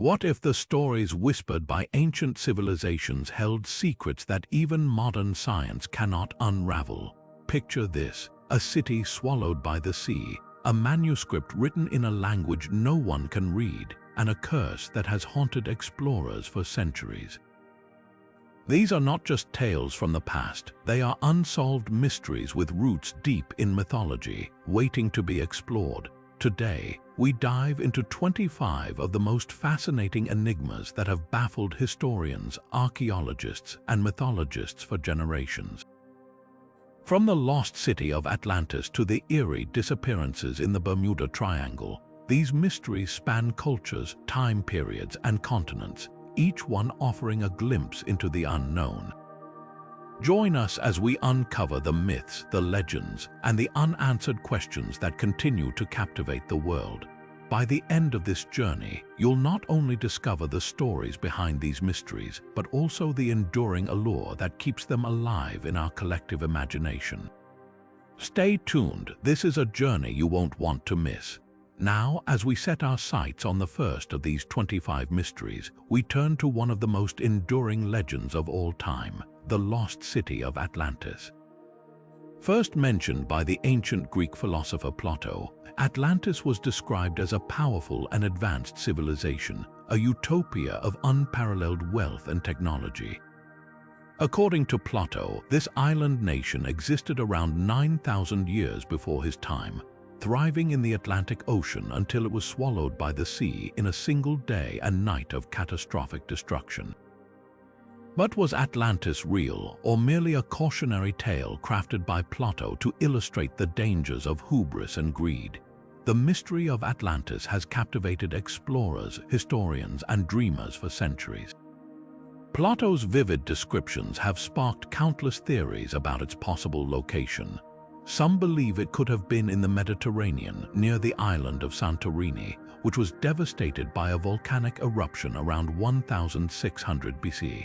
What if the stories whispered by ancient civilizations held secrets that even modern science cannot unravel? Picture this: a city swallowed by the sea, a manuscript written in a language no one can read, and a curse that has haunted explorers for centuries. These are not just tales from the past, they are unsolved mysteries with roots deep in mythology, waiting to be explored. Today, we dive into 25 of the most fascinating enigmas that have baffled historians, archaeologists, and mythologists for generations. From the Lost City of Atlantis to the eerie disappearances in the Bermuda Triangle, these mysteries span cultures, time periods, and continents, each one offering a glimpse into the unknown. Join us as we uncover the myths, the legends, and the unanswered questions that continue to captivate the world. By the end of this journey, you'll not only discover the stories behind these mysteries, but also the enduring allure that keeps them alive in our collective imagination. Stay tuned, this is a journey you won't want to miss. Now, as we set our sights on the first of these 25 mysteries, we turn to one of the most enduring legends of all time, the Lost City of Atlantis. First mentioned by the ancient Greek philosopher Plato, Atlantis was described as a powerful and advanced civilization, a utopia of unparalleled wealth and technology. According to Plato, this island nation existed around 9,000 years before his time, thriving in the Atlantic Ocean until it was swallowed by the sea in a single day and night of catastrophic destruction. But was Atlantis real, or merely a cautionary tale crafted by Plato to illustrate the dangers of hubris and greed? The mystery of Atlantis has captivated explorers, historians, and dreamers for centuries. Plato's vivid descriptions have sparked countless theories about its possible location. Some believe it could have been in the Mediterranean, near the island of Santorini, which was devastated by a volcanic eruption around 1600 BC.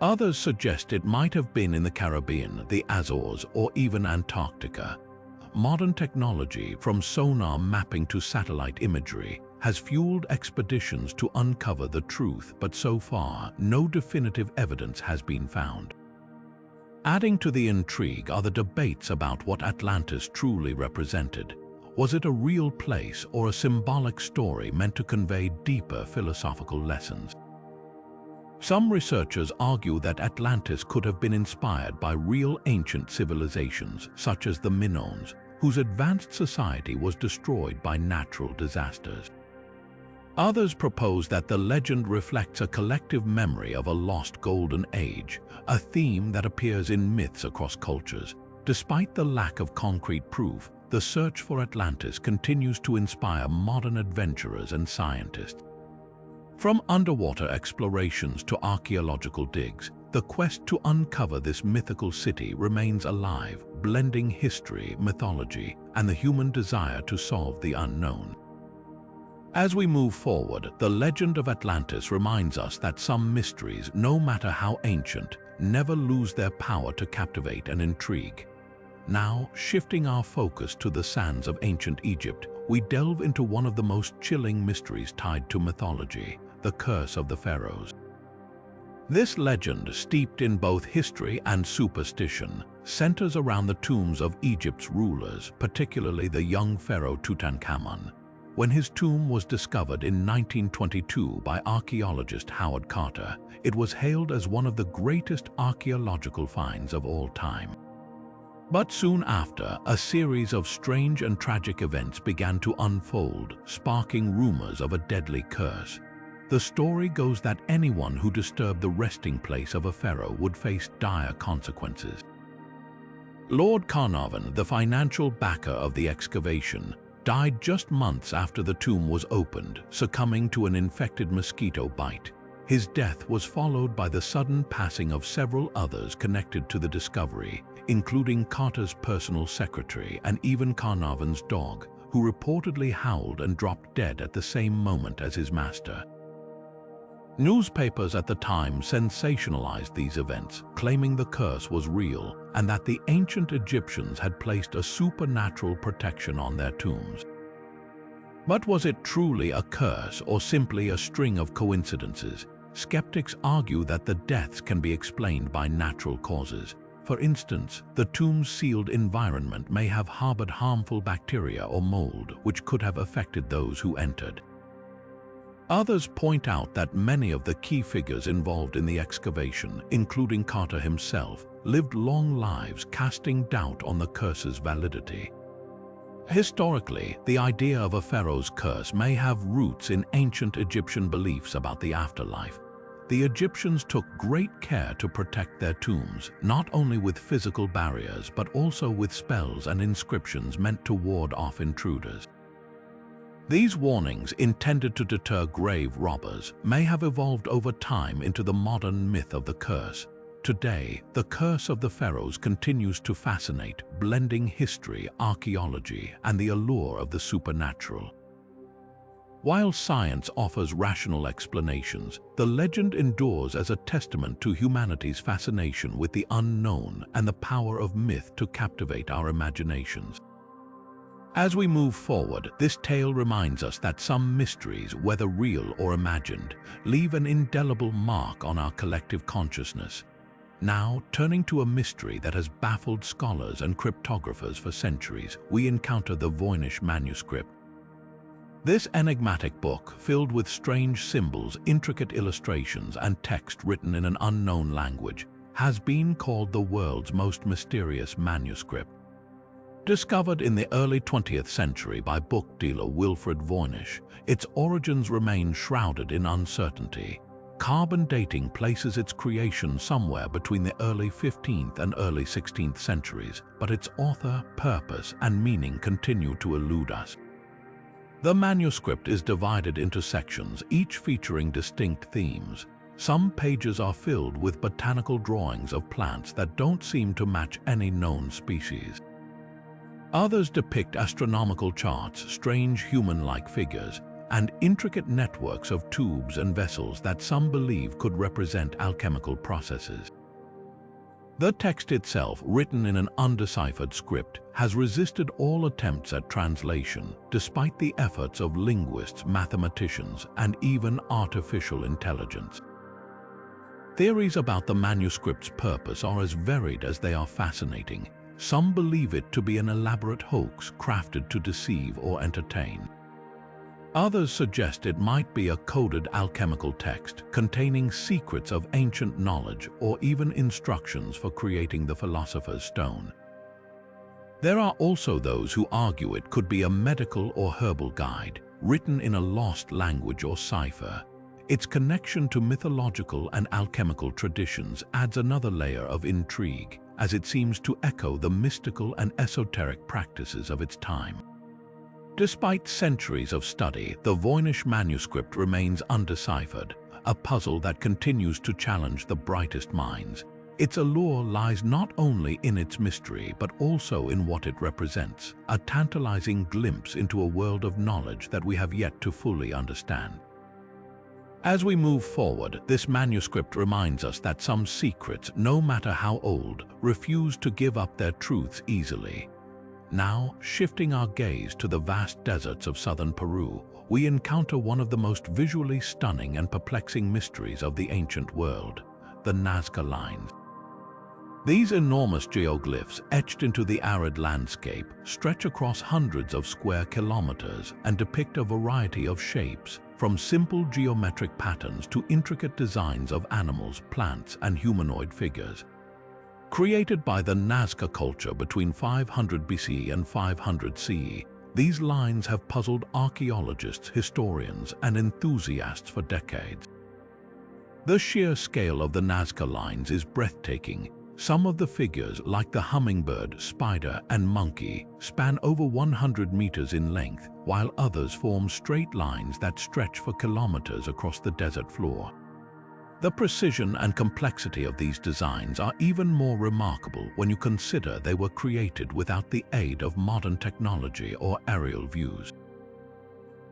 Others suggest it might have been in the Caribbean, the Azores, or even Antarctica. Modern technology, from sonar mapping to satellite imagery, has fueled expeditions to uncover the truth, but so far, no definitive evidence has been found. Adding to the intrigue are the debates about what Atlantis truly represented. Was it a real place or a symbolic story meant to convey deeper philosophical lessons? Some researchers argue that Atlantis could have been inspired by real ancient civilizations, such as the Minoans, whose advanced society was destroyed by natural disasters. Others propose that the legend reflects a collective memory of a lost golden age, a theme that appears in myths across cultures. Despite the lack of concrete proof, the search for Atlantis continues to inspire modern adventurers and scientists. From underwater explorations to archaeological digs, the quest to uncover this mythical city remains alive, blending history, mythology, and the human desire to solve the unknown. As we move forward, the legend of Atlantis reminds us that some mysteries, no matter how ancient, never lose their power to captivate and intrigue. Now, shifting our focus to the sands of ancient Egypt, we delve into one of the most chilling mysteries tied to mythology, the curse of the Pharaohs. This legend, steeped in both history and superstition, centers around the tombs of Egypt's rulers, particularly the young pharaoh Tutankhamun. When his tomb was discovered in 1922 by archaeologist Howard Carter, it was hailed as one of the greatest archaeological finds of all time. But soon after, a series of strange and tragic events began to unfold, sparking rumors of a deadly curse. The story goes that anyone who disturbed the resting place of a pharaoh would face dire consequences. Lord Carnarvon, the financial backer of the excavation, died just months after the tomb was opened, succumbing to an infected mosquito bite. His death was followed by the sudden passing of several others connected to the discovery, including Carter's personal secretary and even Carnarvon's dog, who reportedly howled and dropped dead at the same moment as his master. Newspapers at the time sensationalized these events, claiming the curse was real and that the ancient Egyptians had placed a supernatural protection on their tombs. But was it truly a curse or simply a string of coincidences? Skeptics argue that the deaths can be explained by natural causes. For instance, the tomb's sealed environment may have harbored harmful bacteria or mold, which could have affected those who entered. Others point out that many of the key figures involved in the excavation, including Carter himself, lived long lives, casting doubt on the curse's validity. Historically, the idea of a pharaoh's curse may have roots in ancient Egyptian beliefs about the afterlife. The Egyptians took great care to protect their tombs, not only with physical barriers but also with spells and inscriptions meant to ward off intruders. These warnings, intended to deter grave robbers, may have evolved over time into the modern myth of the curse. Today, the curse of the pharaohs continues to fascinate, blending history, archaeology, and the allure of the supernatural. While science offers rational explanations, the legend endures as a testament to humanity's fascination with the unknown and the power of myth to captivate our imaginations. As we move forward, this tale reminds us that some mysteries, whether real or imagined, leave an indelible mark on our collective consciousness. Now, turning to a mystery that has baffled scholars and cryptographers for centuries, we encounter the Voynich Manuscript. This enigmatic book, filled with strange symbols, intricate illustrations, and text written in an unknown language, has been called the world's most mysterious manuscript. Discovered in the early 20th century by book dealer Wilfred Voynich, its origins remain shrouded in uncertainty. Carbon dating places its creation somewhere between the early 15th and early 16th centuries, but its author, purpose, and meaning continue to elude us. The manuscript is divided into sections, each featuring distinct themes. Some pages are filled with botanical drawings of plants that don't seem to match any known species. Others depict astronomical charts, strange human-like figures, and intricate networks of tubes and vessels that some believe could represent alchemical processes. The text itself, written in an undeciphered script, has resisted all attempts at translation, despite the efforts of linguists, mathematicians, and even artificial intelligence. Theories about the manuscript's purpose are as varied as they are fascinating. Some believe it to be an elaborate hoax crafted to deceive or entertain. Others suggest it might be a coded alchemical text containing secrets of ancient knowledge or even instructions for creating the Philosopher's Stone. There are also those who argue it could be a medical or herbal guide, written in a lost language or cipher. Its connection to mythological and alchemical traditions adds another layer of intrigue, as it seems to echo the mystical and esoteric practices of its time. Despite centuries of study, the Voynich Manuscript remains undeciphered, a puzzle that continues to challenge the brightest minds. Its allure lies not only in its mystery, but also in what it represents, a tantalizing glimpse into a world of knowledge that we have yet to fully understand. As we move forward, this manuscript reminds us that some secrets, no matter how old, refuse to give up their truths easily. Now, shifting our gaze to the vast deserts of southern Peru, we encounter one of the most visually stunning and perplexing mysteries of the ancient world, the Nazca Lines. These enormous geoglyphs, etched into the arid landscape, stretch across hundreds of square kilometers and depict a variety of shapes, from simple geometric patterns to intricate designs of animals, plants, and humanoid figures. Created by the Nazca culture between 500 BC and 500 CE, these lines have puzzled archaeologists, historians, and enthusiasts for decades. The sheer scale of the Nazca Lines is breathtaking. Some of the figures, like the hummingbird, spider, and monkey, span over 100 meters in length, while others form straight lines that stretch for kilometers across the desert floor. The precision and complexity of these designs are even more remarkable when you consider they were created without the aid of modern technology or aerial views.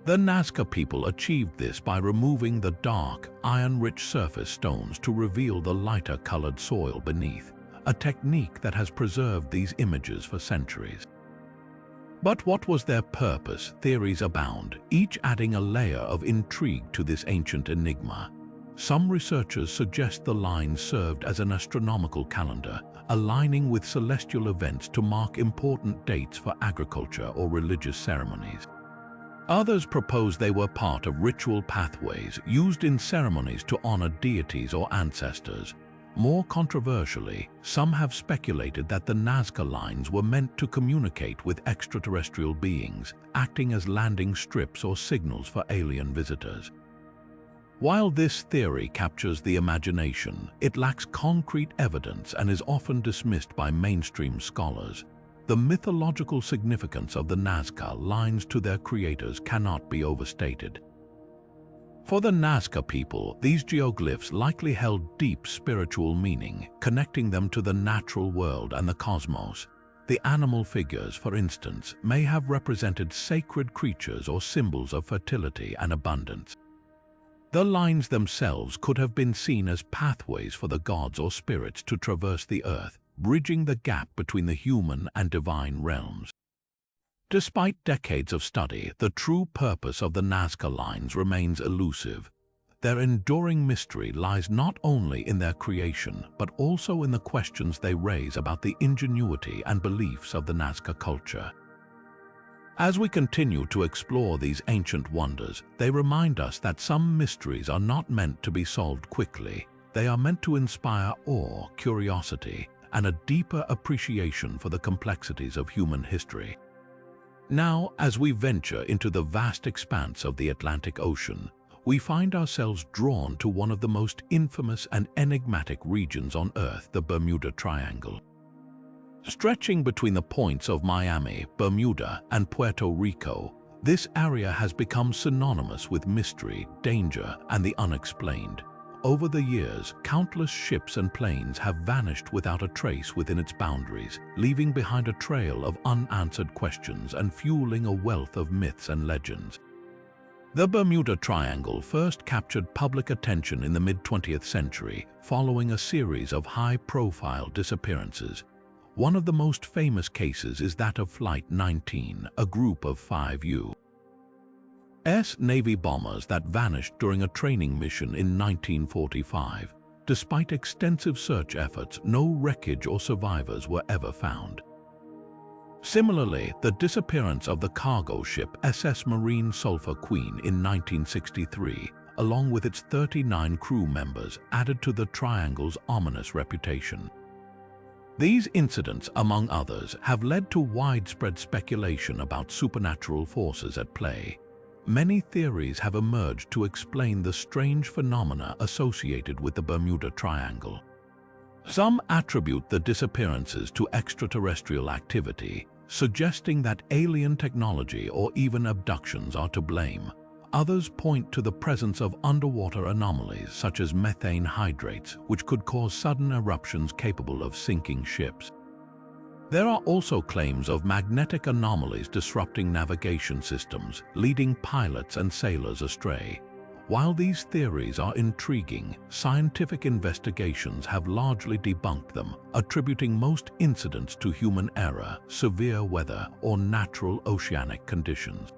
The Nazca people achieved this by removing the dark, iron-rich surface stones to reveal the lighter-colored soil beneath, a technique that has preserved these images for centuries. But what was their purpose? Theories abound, each adding a layer of intrigue to this ancient enigma. Some researchers suggest the lines served as an astronomical calendar, aligning with celestial events to mark important dates for agriculture or religious ceremonies. Others propose they were part of ritual pathways used in ceremonies to honor deities or ancestors. More controversially, some have speculated that the Nazca Lines were meant to communicate with extraterrestrial beings, acting as landing strips or signals for alien visitors. While this theory captures the imagination, it lacks concrete evidence and is often dismissed by mainstream scholars. The mythological significance of the Nazca Lines to their creators cannot be overstated. For the Nazca people, these geoglyphs likely held deep spiritual meaning, connecting them to the natural world and the cosmos. The animal figures, for instance, may have represented sacred creatures or symbols of fertility and abundance. The lines themselves could have been seen as pathways for the gods or spirits to traverse the earth, bridging the gap between the human and divine realms. Despite decades of study, the true purpose of the Nazca Lines remains elusive. Their enduring mystery lies not only in their creation, but also in the questions they raise about the ingenuity and beliefs of the Nazca culture. As we continue to explore these ancient wonders, they remind us that some mysteries are not meant to be solved quickly. They are meant to inspire awe, curiosity, and a deeper appreciation for the complexities of human history. Now, as we venture into the vast expanse of the Atlantic Ocean, we find ourselves drawn to one of the most infamous and enigmatic regions on Earth, the Bermuda Triangle. Stretching between the points of Miami, Bermuda, and Puerto Rico, this area has become synonymous with mystery, danger, and the unexplained. Over the years, countless ships and planes have vanished without a trace within its boundaries, leaving behind a trail of unanswered questions and fueling a wealth of myths and legends. The Bermuda Triangle first captured public attention in the mid-20th century, following a series of high-profile disappearances. One of the most famous cases is that of Flight 19, a group of 5 U.S. Navy bombers that vanished during a training mission in 1945. Despite extensive search efforts, no wreckage or survivors were ever found. Similarly, the disappearance of the cargo ship SS Marine Sulphur Queen in 1963, along with its 39 crew members, added to the Triangle's ominous reputation. These incidents, among others, have led to widespread speculation about supernatural forces at play. Many theories have emerged to explain the strange phenomena associated with the Bermuda Triangle. Some attribute the disappearances to extraterrestrial activity, suggesting that alien technology or even abductions are to blame. Others point to the presence of underwater anomalies such as methane hydrates, which could cause sudden eruptions capable of sinking ships. There are also claims of magnetic anomalies disrupting navigation systems, leading pilots and sailors astray. While these theories are intriguing, scientific investigations have largely debunked them, attributing most incidents to human error, severe weather, or natural oceanic conditions.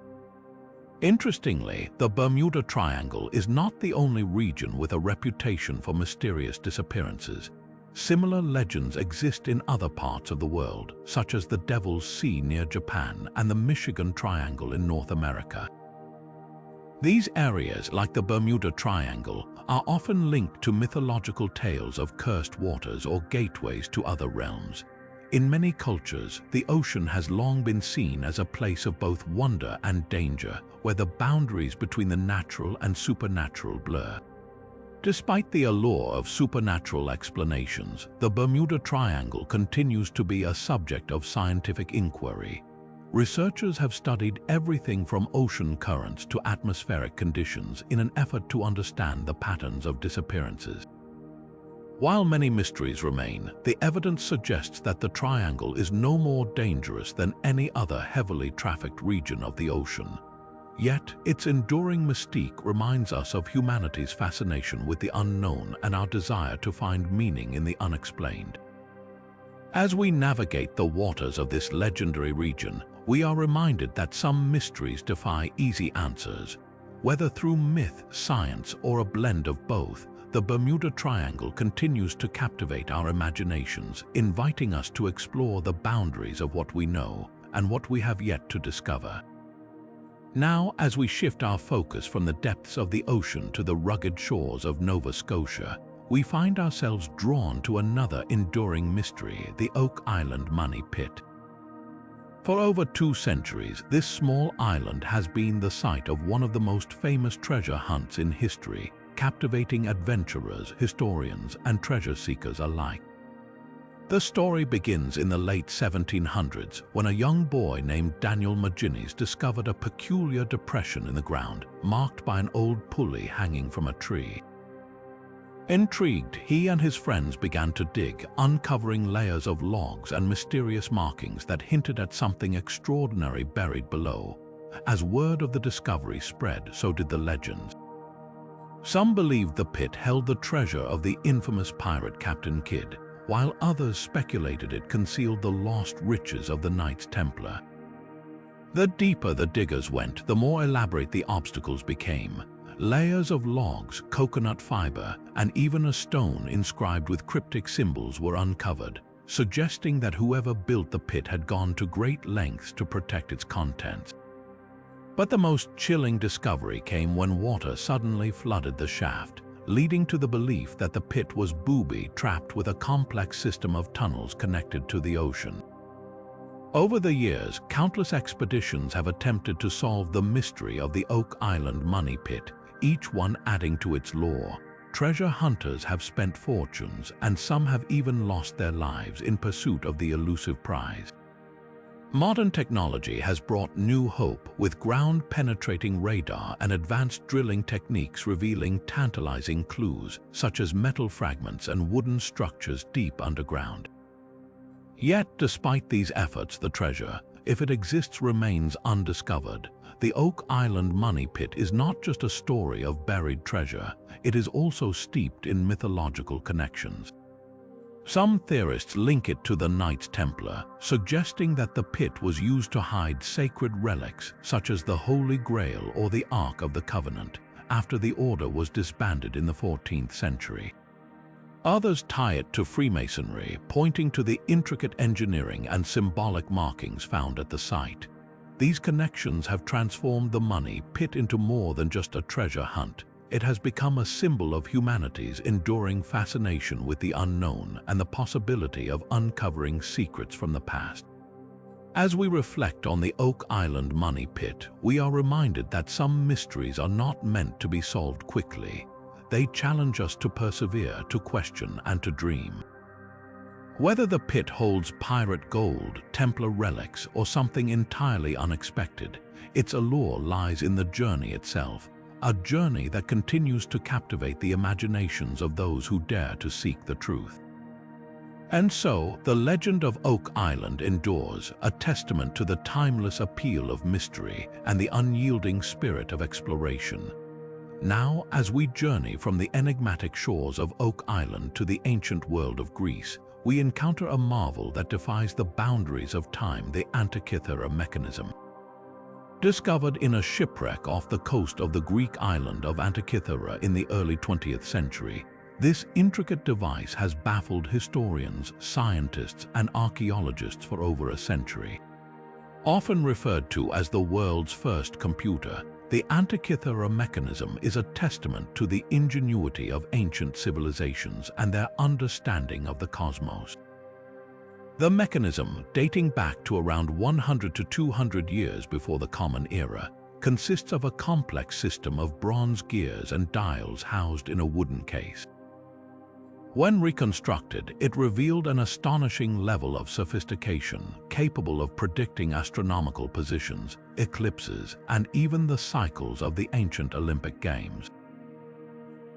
Interestingly, the Bermuda Triangle is not the only region with a reputation for mysterious disappearances. Similar legends exist in other parts of the world, such as the Devil's Sea near Japan and the Michigan Triangle in North America. These areas, like the Bermuda Triangle, are often linked to mythological tales of cursed waters or gateways to other realms. In many cultures, the ocean has long been seen as a place of both wonder and danger, where the boundaries between the natural and supernatural blur. Despite the allure of supernatural explanations, the Bermuda Triangle continues to be a subject of scientific inquiry. Researchers have studied everything from ocean currents to atmospheric conditions in an effort to understand the patterns of disappearances. While many mysteries remain, the evidence suggests that the Triangle is no more dangerous than any other heavily trafficked region of the ocean. Yet, its enduring mystique reminds us of humanity's fascination with the unknown and our desire to find meaning in the unexplained. As we navigate the waters of this legendary region, we are reminded that some mysteries defy easy answers. Whether through myth, science, or a blend of both, the Bermuda Triangle continues to captivate our imaginations, inviting us to explore the boundaries of what we know and what we have yet to discover. Now, as we shift our focus from the depths of the ocean to the rugged shores of Nova Scotia, we find ourselves drawn to another enduring mystery, the Oak Island Money Pit. For over 2 centuries, this small island has been the site of one of the most famous treasure hunts in history, captivating adventurers, historians, and treasure seekers alike. The story begins in the late 1700s when a young boy named Daniel McGinnis discovered a peculiar depression in the ground, marked by an old pulley hanging from a tree. Intrigued, he and his friends began to dig, uncovering layers of logs and mysterious markings that hinted at something extraordinary buried below. As word of the discovery spread, so did the legends. Some believed the pit held the treasure of the infamous pirate Captain Kidd, while others speculated it concealed the lost riches of the Knights Templar. The deeper the diggers went, the more elaborate the obstacles became. Layers of logs, coconut fiber, and even a stone inscribed with cryptic symbols were uncovered, suggesting that whoever built the pit had gone to great lengths to protect its contents. But the most chilling discovery came when water suddenly flooded the shaft, leading to the belief that the pit was booby-trapped with a complex system of tunnels connected to the ocean. Over the years, countless expeditions have attempted to solve the mystery of the Oak Island Money Pit, each one adding to its lore. Treasure hunters have spent fortunes, and some have even lost their lives in pursuit of the elusive prize. Modern technology has brought new hope, with ground-penetrating radar and advanced drilling techniques revealing tantalizing clues, such as metal fragments and wooden structures deep underground. Yet, despite these efforts, the treasure, if it exists, remains undiscovered. The Oak Island Money Pit is not just a story of buried treasure, it is also steeped in mythological connections. Some theorists link it to the Knights Templar, suggesting that the pit was used to hide sacred relics such as the Holy Grail or the Ark of the Covenant, after the order was disbanded in the 14th century. Others tie it to Freemasonry, pointing to the intricate engineering and symbolic markings found at the site. These connections have transformed the money pit into more than just a treasure hunt. It has become a symbol of humanity's enduring fascination with the unknown and the possibility of uncovering secrets from the past. As we reflect on the Oak Island Money Pit, we are reminded that some mysteries are not meant to be solved quickly. They challenge us to persevere, to question, and to dream. Whether the pit holds pirate gold, Templar relics, or something entirely unexpected, its allure lies in the journey itself. A journey that continues to captivate the imaginations of those who dare to seek the truth. And so, the legend of Oak Island endures, a testament to the timeless appeal of mystery and the unyielding spirit of exploration. Now, as we journey from the enigmatic shores of Oak Island to the ancient world of Greece, we encounter a marvel that defies the boundaries of time, the Antikythera mechanism. Discovered in a shipwreck off the coast of the Greek island of Antikythera in the early 20th century, this intricate device has baffled historians, scientists, and archaeologists for over a century. Often referred to as the world's first computer, the Antikythera mechanism is a testament to the ingenuity of ancient civilizations and their understanding of the cosmos. The mechanism, dating back to around 100 to 200 years before the Common Era, consists of a complex system of bronze gears and dials housed in a wooden case. When reconstructed, it revealed an astonishing level of sophistication, capable of predicting astronomical positions, eclipses, and even the cycles of the ancient Olympic Games.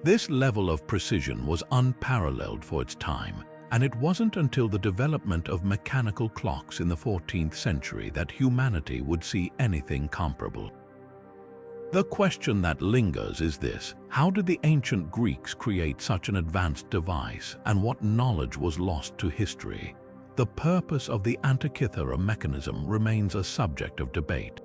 This level of precision was unparalleled for its time, and it wasn't until the development of mechanical clocks in the 14th century that humanity would see anything comparable. The question that lingers is this: how did the ancient Greeks create such an advanced device, and what knowledge was lost to history? the purpose of the Antikythera mechanism remains a subject of debate.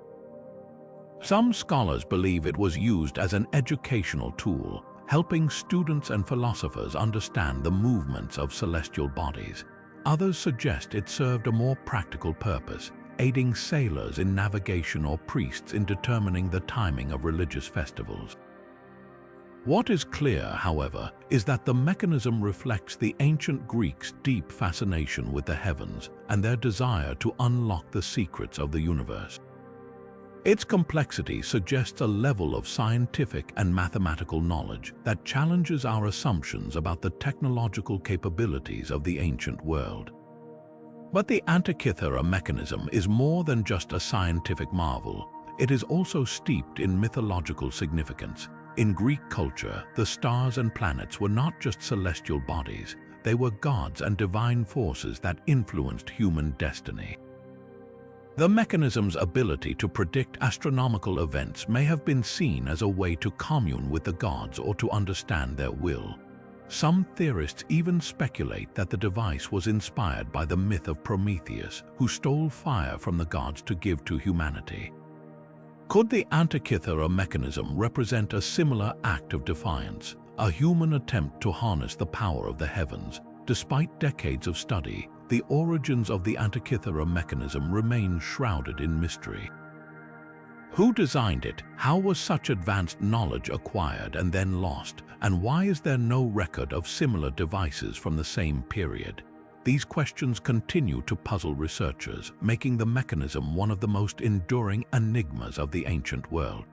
Some scholars believe it was used as an educational tool, helping students and philosophers understand the movements of celestial bodies. Others suggest it served a more practical purpose, aiding sailors in navigation or priests in determining the timing of religious festivals. What is clear, however, is that the mechanism reflects the ancient Greeks' deep fascination with the heavens and their desire to unlock the secrets of the universe. Its complexity suggests a level of scientific and mathematical knowledge that challenges our assumptions about the technological capabilities of the ancient world. But the Antikythera mechanism is more than just a scientific marvel. It is also steeped in mythological significance. In Greek culture, the stars and planets were not just celestial bodies, they were gods and divine forces that influenced human destiny. The mechanism's ability to predict astronomical events may have been seen as a way to commune with the gods or to understand their will. Some theorists even speculate that the device was inspired by the myth of Prometheus, who stole fire from the gods to give to humanity. Could the Antikythera mechanism represent a similar act of defiance, a human attempt to harness the power of the heavens? Despite decades of study, the origins of the Antikythera mechanism remain shrouded in mystery. Who designed it? How was such advanced knowledge acquired and then lost? And why is there no record of similar devices from the same period? These questions continue to puzzle researchers, making the mechanism one of the most enduring enigmas of the ancient world.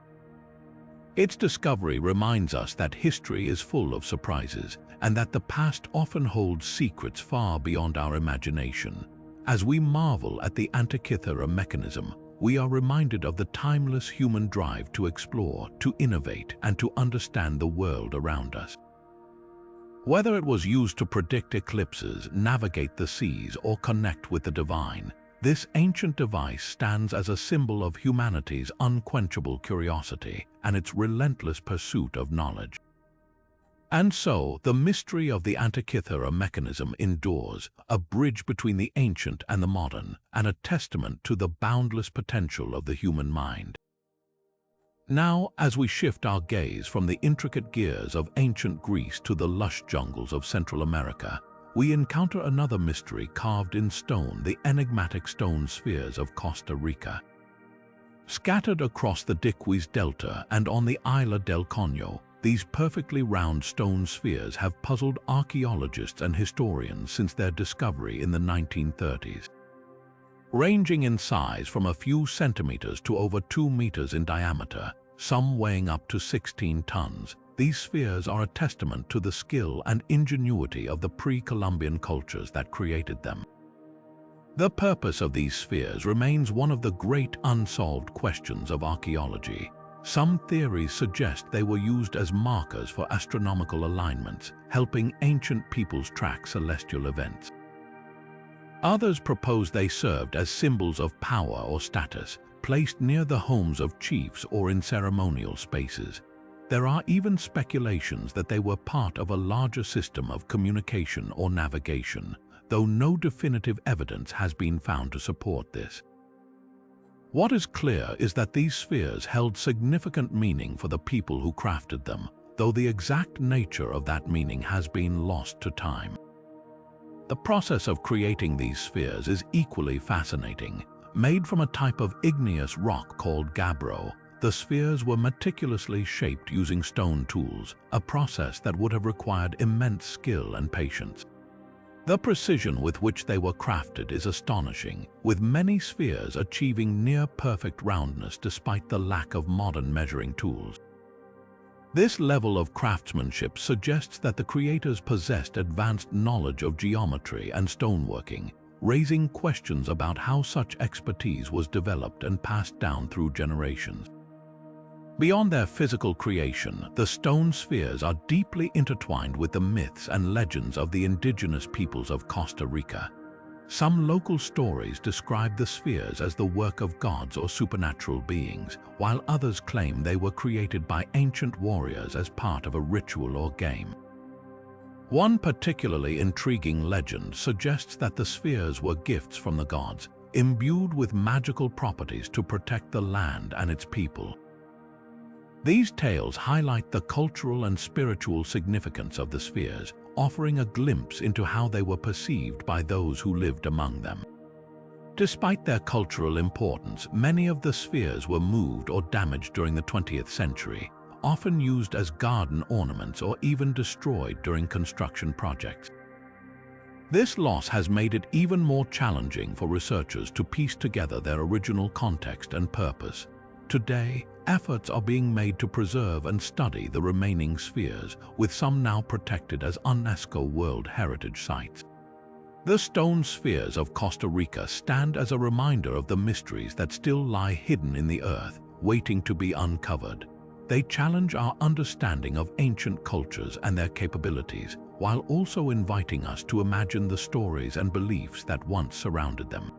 Its discovery reminds us that history is full of surprises, and that the past often holds secrets far beyond our imagination. As we marvel at the Antikythera mechanism, we are reminded of the timeless human drive to explore, to innovate, and to understand the world around us. Whether it was used to predict eclipses, navigate the seas, or connect with the divine, this ancient device stands as a symbol of humanity's unquenchable curiosity and its relentless pursuit of knowledge. And so, the mystery of the Antikythera mechanism endures, a bridge between the ancient and the modern, and a testament to the boundless potential of the human mind. Now, as we shift our gaze from the intricate gears of ancient Greece to the lush jungles of Central America, we encounter another mystery carved in stone, the enigmatic stone spheres of Costa Rica. Scattered across the Diquís Delta and on the Isla del Coño, these perfectly round stone spheres have puzzled archaeologists and historians since their discovery in the 1930s. Ranging in size from a few centimeters to over 2 meters in diameter, some weighing up to 16 tons, these spheres are a testament to the skill and ingenuity of the pre-Columbian cultures that created them. The purpose of these spheres remains one of the great unsolved questions of archaeology. Some theories suggest they were used as markers for astronomical alignments, helping ancient peoples track celestial events. Others propose they served as symbols of power or status, placed near the homes of chiefs or in ceremonial spaces. There are even speculations that they were part of a larger system of communication or navigation, though no definitive evidence has been found to support this. What is clear is that these spheres held significant meaning for the people who crafted them, though the exact nature of that meaning has been lost to time. The process of creating these spheres is equally fascinating. Made from a type of igneous rock called gabbro, the spheres were meticulously shaped using stone tools, a process that would have required immense skill and patience. The precision with which they were crafted is astonishing, with many spheres achieving near-perfect roundness despite the lack of modern measuring tools. This level of craftsmanship suggests that the creators possessed advanced knowledge of geometry and stoneworking, raising questions about how such expertise was developed and passed down through generations. Beyond their physical creation, the stone spheres are deeply intertwined with the myths and legends of the indigenous peoples of Costa Rica. Some local stories describe the spheres as the work of gods or supernatural beings, while others claim they were created by ancient warriors as part of a ritual or game. One particularly intriguing legend suggests that the spheres were gifts from the gods, imbued with magical properties to protect the land and its people. These tales highlight the cultural and spiritual significance of the spheres, offering a glimpse into how they were perceived by those who lived among them. Despite their cultural importance, many of the spheres were moved or damaged during the 20th century, often used as garden ornaments or even destroyed during construction projects. This loss has made it even more challenging for researchers to piece together their original context and purpose. Today, efforts are being made to preserve and study the remaining spheres, with some now protected as UNESCO World Heritage Sites. The stone spheres of Costa Rica stand as a reminder of the mysteries that still lie hidden in the earth, waiting to be uncovered. They challenge our understanding of ancient cultures and their capabilities, while also inviting us to imagine the stories and beliefs that once surrounded them.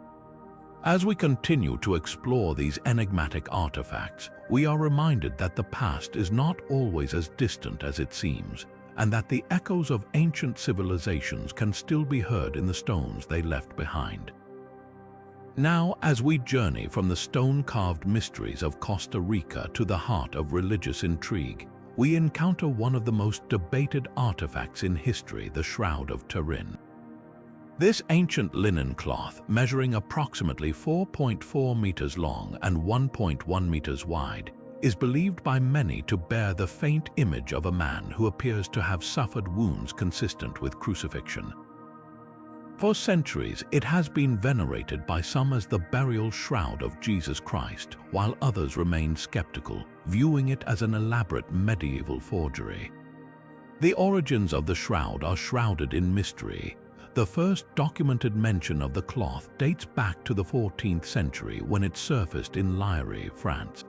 As we continue to explore these enigmatic artifacts, we are reminded that the past is not always as distant as it seems, and that the echoes of ancient civilizations can still be heard in the stones they left behind. Now, as we journey from the stone-carved mysteries of Costa Rica to the heart of religious intrigue, we encounter one of the most debated artifacts in history, the Shroud of Turin. This ancient linen cloth, measuring approximately 4.4 meters long and 1.1 meters wide, is believed by many to bear the faint image of a man who appears to have suffered wounds consistent with crucifixion. For centuries, it has been venerated by some as the burial shroud of Jesus Christ, while others remain skeptical, viewing it as an elaborate medieval forgery. The origins of the shroud are shrouded in mystery. The first documented mention of the cloth dates back to the 14th century when it surfaced in Liège, France.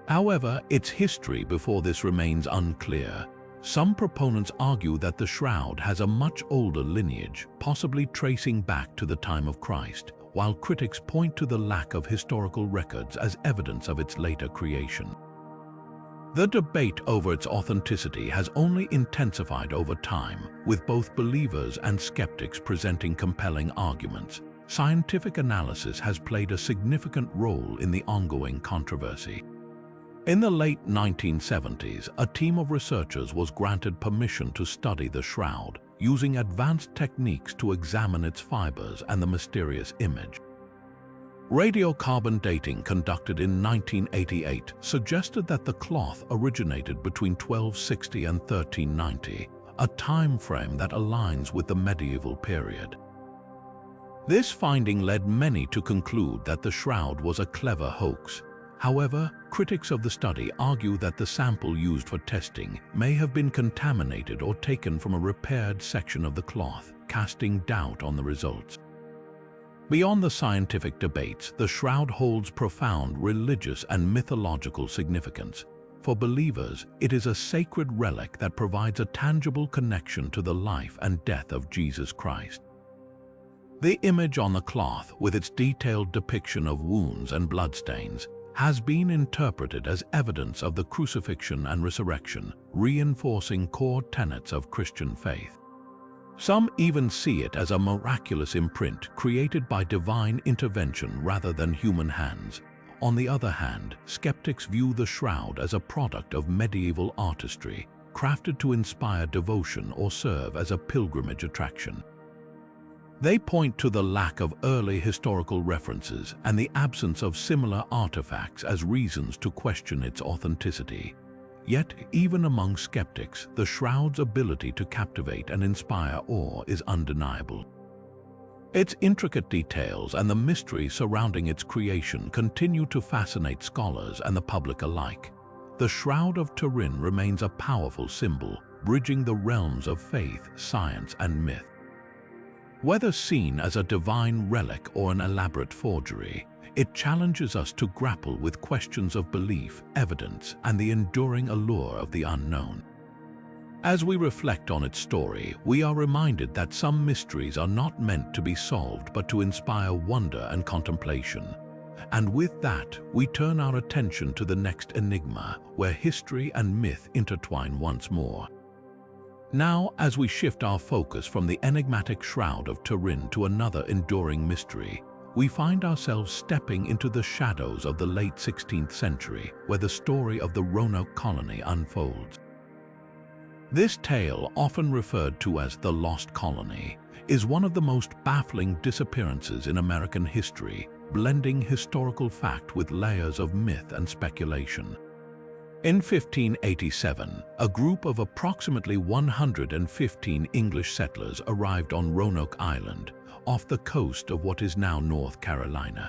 However, its history before this remains unclear. Some proponents argue that the shroud has a much older lineage, possibly tracing back to the time of Christ, while critics point to the lack of historical records as evidence of its later creation. The debate over its authenticity has only intensified over time, with both believers and skeptics presenting compelling arguments. Scientific analysis has played a significant role in the ongoing controversy. In the late 1970s, a team of researchers was granted permission to study the shroud, using advanced techniques to examine its fibers and the mysterious image. Radiocarbon dating conducted in 1988 suggested that the cloth originated between 1260 and 1390, a time frame that aligns with the medieval period. This finding led many to conclude that the shroud was a clever hoax. However, critics of the study argue that the sample used for testing may have been contaminated or taken from a repaired section of the cloth, casting doubt on the results. Beyond the scientific debates, the shroud holds profound religious and mythological significance. For believers, it is a sacred relic that provides a tangible connection to the life and death of Jesus Christ. The image on the cloth, with its detailed depiction of wounds and bloodstains, has been interpreted as evidence of the crucifixion and resurrection, reinforcing core tenets of Christian faith. Some even see it as a miraculous imprint created by divine intervention rather than human hands. On the other hand, skeptics view the shroud as a product of medieval artistry, crafted to inspire devotion or serve as a pilgrimage attraction. They point to the lack of early historical references and the absence of similar artifacts as reasons to question its authenticity. Yet, even among skeptics, the shroud's ability to captivate and inspire awe is undeniable. Its intricate details and the mystery surrounding its creation continue to fascinate scholars and the public alike. The Shroud of Turin remains a powerful symbol, bridging the realms of faith, science, and myth. Whether seen as a divine relic or an elaborate forgery, it challenges us to grapple with questions of belief, evidence, and the enduring allure of the unknown. As we reflect on its story, we are reminded that some mysteries are not meant to be solved but to inspire wonder and contemplation. And with that, we turn our attention to the next enigma, where history and myth intertwine once more. Now, as we shift our focus from the enigmatic Shroud of Turin to another enduring mystery, we find ourselves stepping into the shadows of the late 16th century, where the story of the Roanoke colony unfolds. This tale, often referred to as the Lost Colony, is one of the most baffling disappearances in American history, blending historical fact with layers of myth and speculation. In 1587, a group of approximately 115 English settlers arrived on Roanoke Island, off the coast of what is now North Carolina.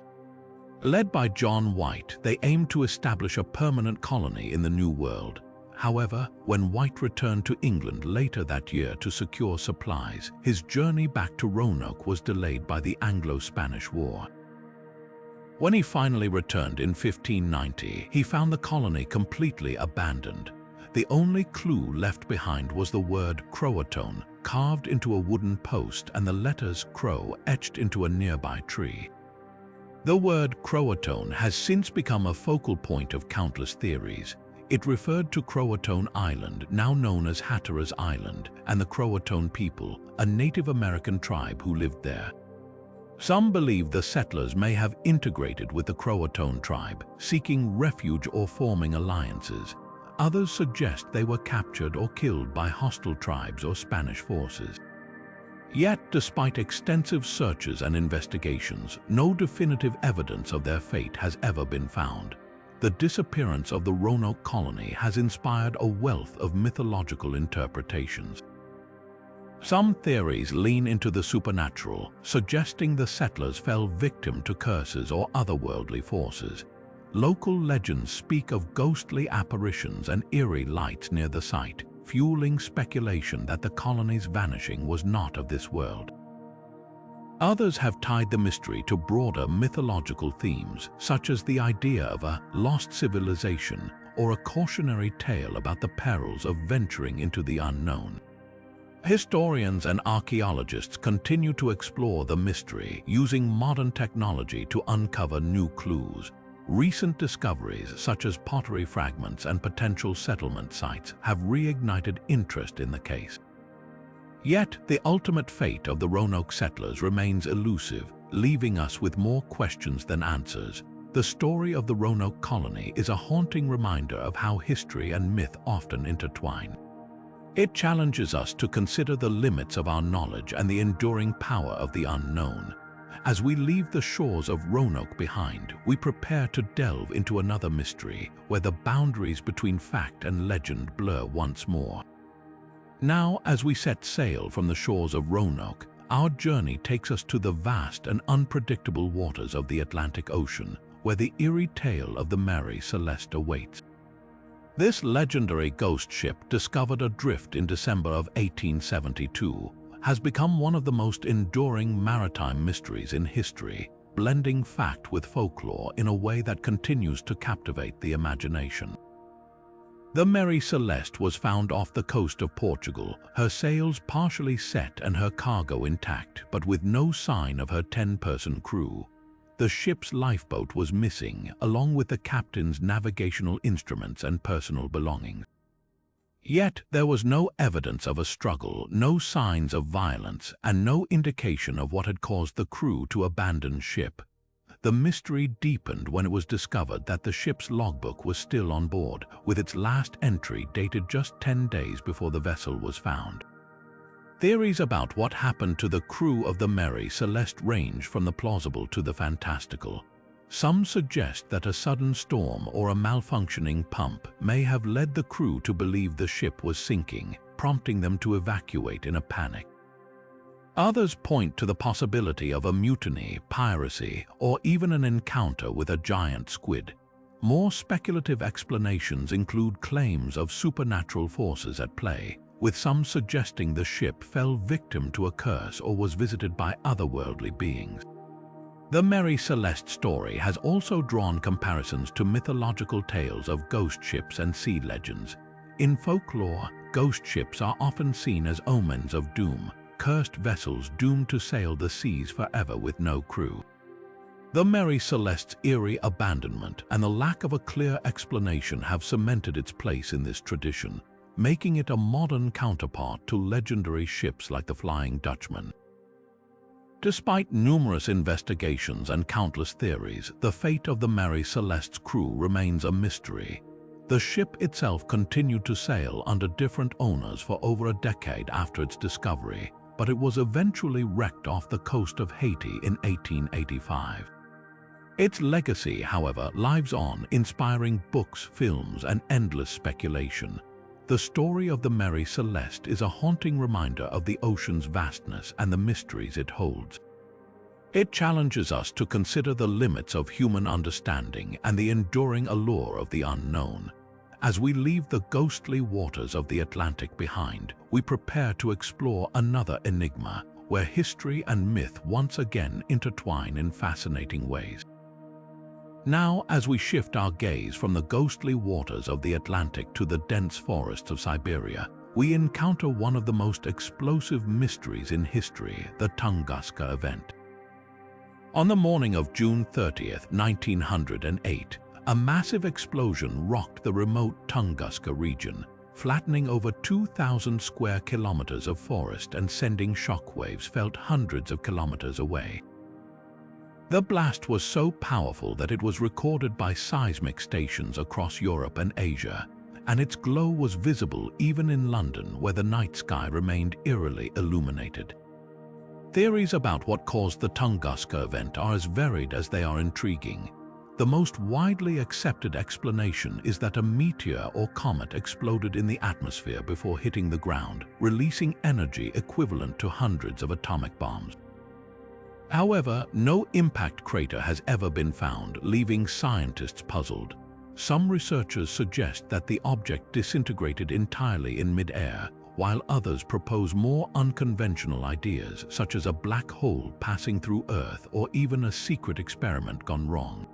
Led by John White, they aimed to establish a permanent colony in the New World. However, when White returned to England later that year to secure supplies, his journey back to Roanoke was delayed by the Anglo-Spanish War. When he finally returned in 1590, he found the colony completely abandoned. The only clue left behind was the word Croatoan, carved into a wooden post, and the letters Crow etched into a nearby tree. The word Croatoan has since become a focal point of countless theories. It referred to Croatoan Island, now known as Hatteras Island, and the Croatoan people, a Native American tribe who lived there. Some believe the settlers may have integrated with the Croatoan tribe, seeking refuge or forming alliances. Others suggest they were captured or killed by hostile tribes or Spanish forces. Yet, despite extensive searches and investigations, no definitive evidence of their fate has ever been found. The disappearance of the Roanoke colony has inspired a wealth of mythological interpretations. Some theories lean into the supernatural, suggesting the settlers fell victim to curses or otherworldly forces. Local legends speak of ghostly apparitions and eerie lights near the site, fueling speculation that the colony's vanishing was not of this world. Others have tied the mystery to broader mythological themes, such as the idea of a lost civilization or a cautionary tale about the perils of venturing into the unknown. Historians and archaeologists continue to explore the mystery, using modern technology to uncover new clues. Recent discoveries, such as pottery fragments and potential settlement sites, have reignited interest in the case. Yet, the ultimate fate of the Roanoke settlers remains elusive, leaving us with more questions than answers. The story of the Roanoke colony is a haunting reminder of how history and myth often intertwine. It challenges us to consider the limits of our knowledge and the enduring power of the unknown. As we leave the shores of Roanoke behind, we prepare to delve into another mystery, where the boundaries between fact and legend blur once more. Now, as we set sail from the shores of Roanoke, our journey takes us to the vast and unpredictable waters of the Atlantic Ocean, where the eerie tale of the Mary Celeste awaits. This legendary ghost ship, discovered adrift in December of 1872, has become one of the most enduring maritime mysteries in history, blending fact with folklore in a way that continues to captivate the imagination. The Mary Celeste was found off the coast of Portugal, her sails partially set and her cargo intact, but with no sign of her 10-person crew. The ship's lifeboat was missing, along with the captain's navigational instruments and personal belongings. Yet there was no evidence of a struggle, no signs of violence, and no indication of what had caused the crew to abandon ship. The mystery deepened when it was discovered that the ship's logbook was still on board, with its last entry dated just 10 days before the vessel was found. Theories about what happened to the crew of the Mary Celeste range from the plausible to the fantastical. Some suggest that a sudden storm or a malfunctioning pump may have led the crew to believe the ship was sinking, prompting them to evacuate in a panic. Others point to the possibility of a mutiny, piracy, or even an encounter with a giant squid. More speculative explanations include claims of supernatural forces at play, with some suggesting the ship fell victim to a curse or was visited by otherworldly beings. The Mary Celeste story has also drawn comparisons to mythological tales of ghost ships and sea legends. In folklore, ghost ships are often seen as omens of doom, cursed vessels doomed to sail the seas forever with no crew. The Mary Celeste's eerie abandonment and the lack of a clear explanation have cemented its place in this tradition. making it a modern counterpart to legendary ships like the Flying Dutchman. Despite numerous investigations and countless theories, the fate of the Mary Celeste's crew remains a mystery. The ship itself continued to sail under different owners for over a decade after its discovery, but it was eventually wrecked off the coast of Haiti in 1885. Its legacy, however, lives on, inspiring books, films, and endless speculation. The story of the Mary Celeste is a haunting reminder of the ocean's vastness and the mysteries it holds. It challenges us to consider the limits of human understanding and the enduring allure of the unknown. As we leave the ghostly waters of the Atlantic behind, we prepare to explore another enigma, where history and myth once again intertwine in fascinating ways. Now, as we shift our gaze from the ghostly waters of the Atlantic to the dense forests of Siberia, we encounter one of the most explosive mysteries in history, the Tunguska event. On the morning of June 30th, 1908, a massive explosion rocked the remote Tunguska region, flattening over 2,000 square kilometers of forest and sending shockwaves felt hundreds of kilometers away. The blast was so powerful that it was recorded by seismic stations across Europe and Asia, and its glow was visible even in London, where the night sky remained eerily illuminated. Theories about what caused the Tunguska event are as varied as they are intriguing. The most widely accepted explanation is that a meteor or comet exploded in the atmosphere before hitting the ground, releasing energy equivalent to hundreds of atomic bombs. However, no impact crater has ever been found, leaving scientists puzzled. Some researchers suggest that the object disintegrated entirely in mid-air, while others propose more unconventional ideas, such as a black hole passing through Earth or even a secret experiment gone wrong.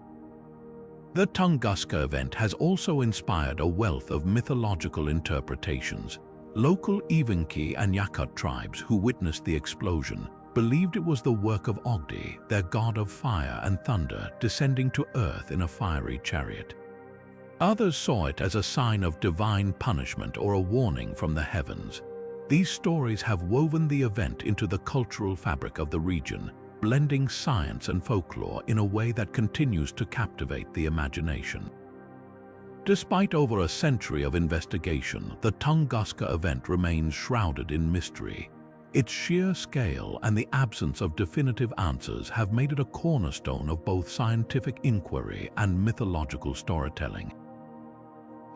The Tunguska event has also inspired a wealth of mythological interpretations. Local Evenki and Yakut tribes who witnessed the explosion believed it was the work of Ogdi, their god of fire and thunder, descending to Earth in a fiery chariot. Others saw it as a sign of divine punishment or a warning from the heavens. These stories have woven the event into the cultural fabric of the region, blending science and folklore in a way that continues to captivate the imagination. Despite over a century of investigation, the Tunguska event remains shrouded in mystery. Its sheer scale and the absence of definitive answers have made it a cornerstone of both scientific inquiry and mythological storytelling.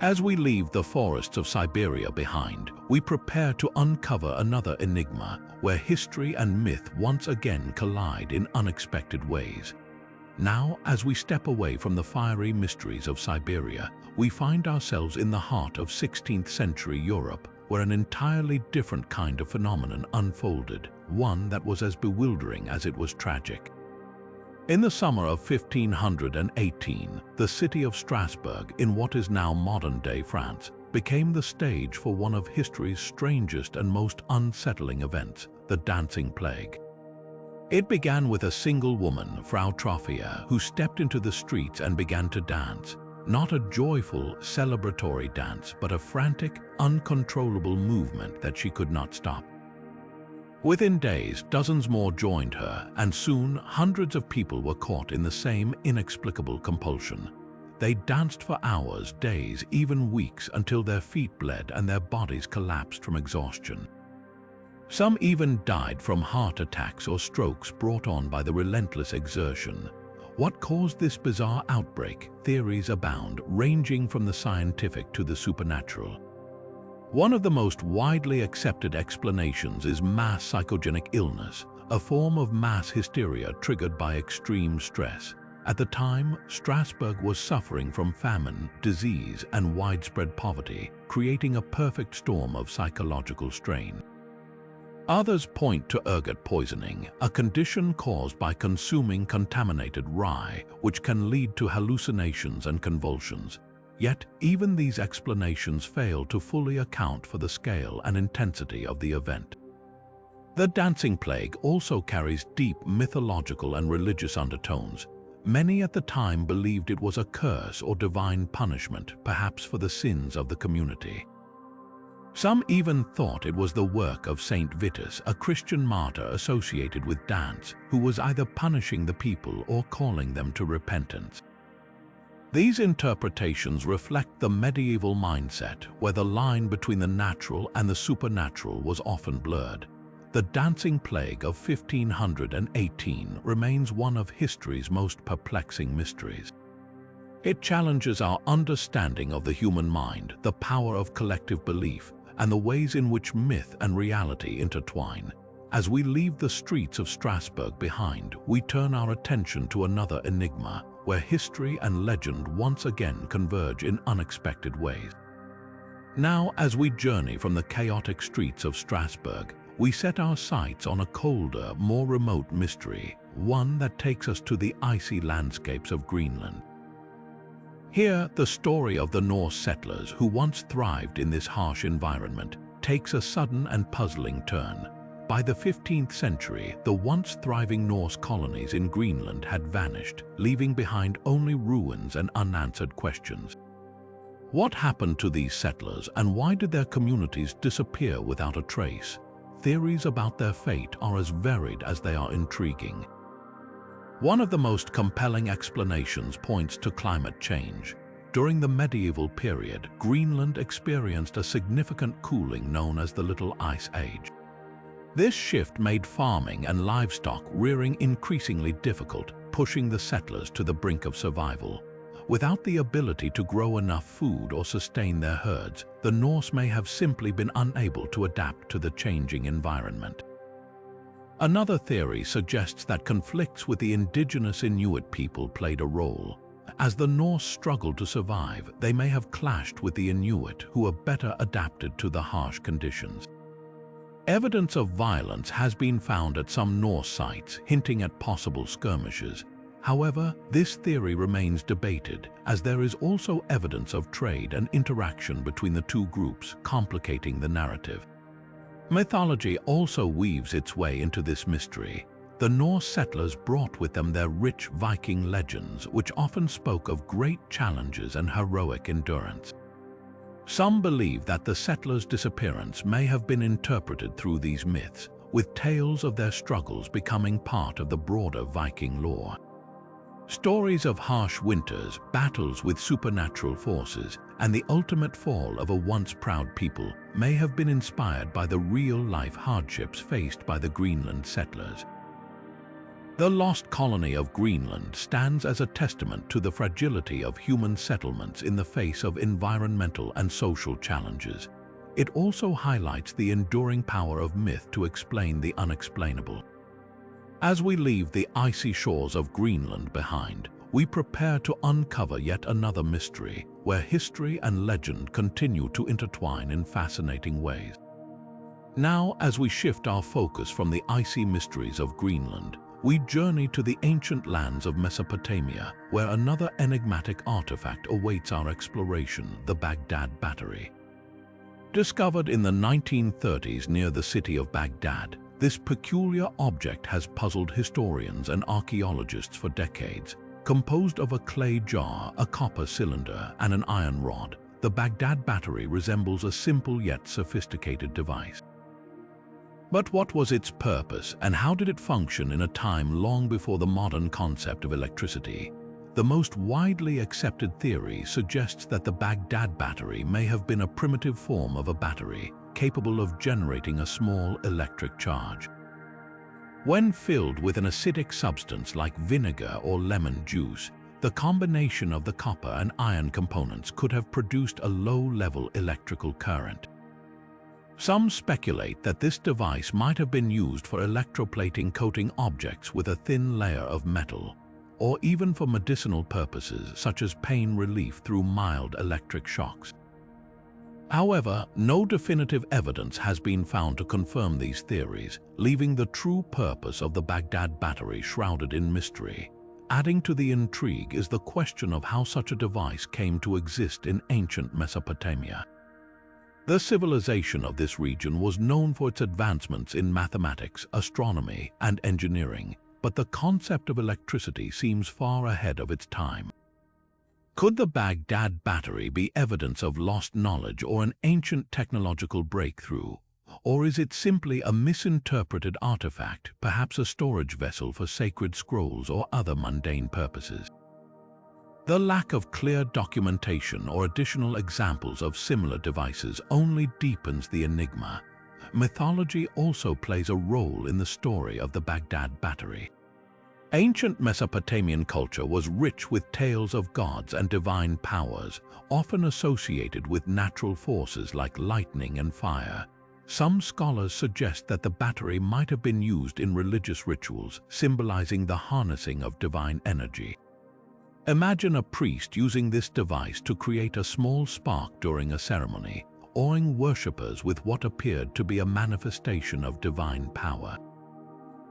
As we leave the forests of Siberia behind, we prepare to uncover another enigma, where history and myth once again collide in unexpected ways. Now, as we step away from the fiery mysteries of Siberia, we find ourselves in the heart of 16th century Europe, where an entirely different kind of phenomenon unfolded, one that was as bewildering as it was tragic. In the summer of 1518, the city of Strasbourg, in what is now modern-day France, became the stage for one of history's strangest and most unsettling events, the Dancing Plague. It began with a single woman, Frau Trophia, who stepped into the streets and began to dance. Not a joyful, celebratory dance, but a frantic, uncontrollable movement that she could not stop. Within days, dozens more joined her, and soon hundreds of people were caught in the same inexplicable compulsion. They danced for hours, days, even weeks, until their feet bled and their bodies collapsed from exhaustion. Some even died from heart attacks or strokes brought on by the relentless exertion. What caused this bizarre outbreak? Theories abound, ranging from the scientific to the supernatural. One of the most widely accepted explanations is mass psychogenic illness, a form of mass hysteria triggered by extreme stress. At the time, Strasbourg was suffering from famine, disease, and widespread poverty, creating a perfect storm of psychological strain. Others point to ergot poisoning, a condition caused by consuming contaminated rye, which can lead to hallucinations and convulsions. Yet, even these explanations fail to fully account for the scale and intensity of the event. The Dancing Plague also carries deep mythological and religious undertones. Many at the time believed it was a curse or divine punishment, perhaps for the sins of the community. Some even thought it was the work of Saint Vitus, a Christian martyr associated with dance, who was either punishing the people or calling them to repentance. These interpretations reflect the medieval mindset, where the line between the natural and the supernatural was often blurred. The dancing plague of 1518 remains one of history's most perplexing mysteries. It challenges our understanding of the human mind, the power of collective belief, and the ways in which myth and reality intertwine. As we leave the streets of Strasbourg behind, we turn our attention to another enigma, where history and legend once again converge in unexpected ways. Now, as we journey from the chaotic streets of Strasbourg, we set our sights on a colder, more remote mystery, one that takes us to the icy landscapes of Greenland. Here, the story of the Norse settlers who once thrived in this harsh environment takes a sudden and puzzling turn. By the 15th century, the once thriving Norse colonies in Greenland had vanished, leaving behind only ruins and unanswered questions. What happened to these settlers, and why did their communities disappear without a trace? Theories about their fate are as varied as they are intriguing. One of the most compelling explanations points to climate change. During the medieval period, Greenland experienced a significant cooling known as the Little Ice Age. This shift made farming and livestock rearing increasingly difficult, pushing the settlers to the brink of survival. Without the ability to grow enough food or sustain their herds, the Norse may have simply been unable to adapt to the changing environment. Another theory suggests that conflicts with the indigenous Inuit people played a role. As the Norse struggled to survive, they may have clashed with the Inuit, who were better adapted to the harsh conditions. Evidence of violence has been found at some Norse sites, hinting at possible skirmishes. However, this theory remains debated, as there is also evidence of trade and interaction between the two groups, complicating the narrative. Mythology also weaves its way into this mystery. The Norse settlers brought with them their rich Viking legends, which often spoke of great challenges and heroic endurance. Some believe that the settlers' disappearance may have been interpreted through these myths, with tales of their struggles becoming part of the broader Viking lore. Stories of harsh winters, battles with supernatural forces, and the ultimate fall of a once proud people may have been inspired by the real-life hardships faced by the Greenland settlers. The lost colony of Greenland stands as a testament to the fragility of human settlements in the face of environmental and social challenges. It also highlights the enduring power of myth to explain the unexplainable. As we leave the icy shores of Greenland behind, we prepare to uncover yet another mystery, where history and legend continue to intertwine in fascinating ways. Now, as we shift our focus from the icy mysteries of Greenland, we journey to the ancient lands of Mesopotamia, where another enigmatic artifact awaits our exploration, the Baghdad Battery. Discovered in the 1930s near the city of Baghdad, this peculiar object has puzzled historians and archaeologists for decades. Composed of a clay jar, a copper cylinder, and an iron rod, the Baghdad Battery resembles a simple yet sophisticated device. But what was its purpose, and how did it function in a time long before the modern concept of electricity? The most widely accepted theory suggests that the Baghdad Battery may have been a primitive form of a battery, capable of generating a small electric charge. When filled with an acidic substance like vinegar or lemon juice, the combination of the copper and iron components could have produced a low-level electrical current. Some speculate that this device might have been used for electroplating coating objects with a thin layer of metal, or even for medicinal purposes such as pain relief through mild electric shocks. However, no definitive evidence has been found to confirm these theories, leaving the true purpose of the Baghdad Battery shrouded in mystery. Adding to the intrigue is the question of how such a device came to exist in ancient Mesopotamia. The civilization of this region was known for its advancements in mathematics, astronomy, and engineering, but the concept of electricity seems far ahead of its time. Could the Baghdad Battery be evidence of lost knowledge or an ancient technological breakthrough? Or is it simply a misinterpreted artifact, perhaps a storage vessel for sacred scrolls or other mundane purposes? The lack of clear documentation or additional examples of similar devices only deepens the enigma. Mythology also plays a role in the story of the Baghdad Battery. Ancient Mesopotamian culture was rich with tales of gods and divine powers, often associated with natural forces like lightning and fire. Some scholars suggest that the battery might have been used in religious rituals, symbolizing the harnessing of divine energy. Imagine a priest using this device to create a small spark during a ceremony, awing worshippers with what appeared to be a manifestation of divine power.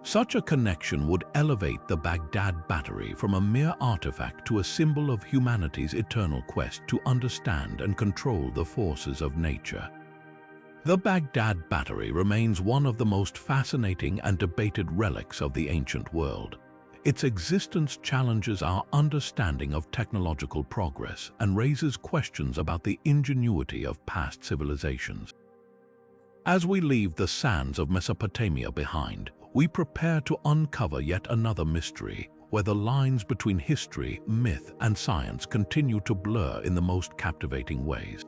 Such a connection would elevate the Baghdad Battery from a mere artifact to a symbol of humanity's eternal quest to understand and control the forces of nature. The Baghdad Battery remains one of the most fascinating and debated relics of the ancient world. Its existence challenges our understanding of technological progress and raises questions about the ingenuity of past civilizations. As we leave the sands of Mesopotamia behind, we prepare to uncover yet another mystery, where the lines between history, myth, and science continue to blur in the most captivating ways.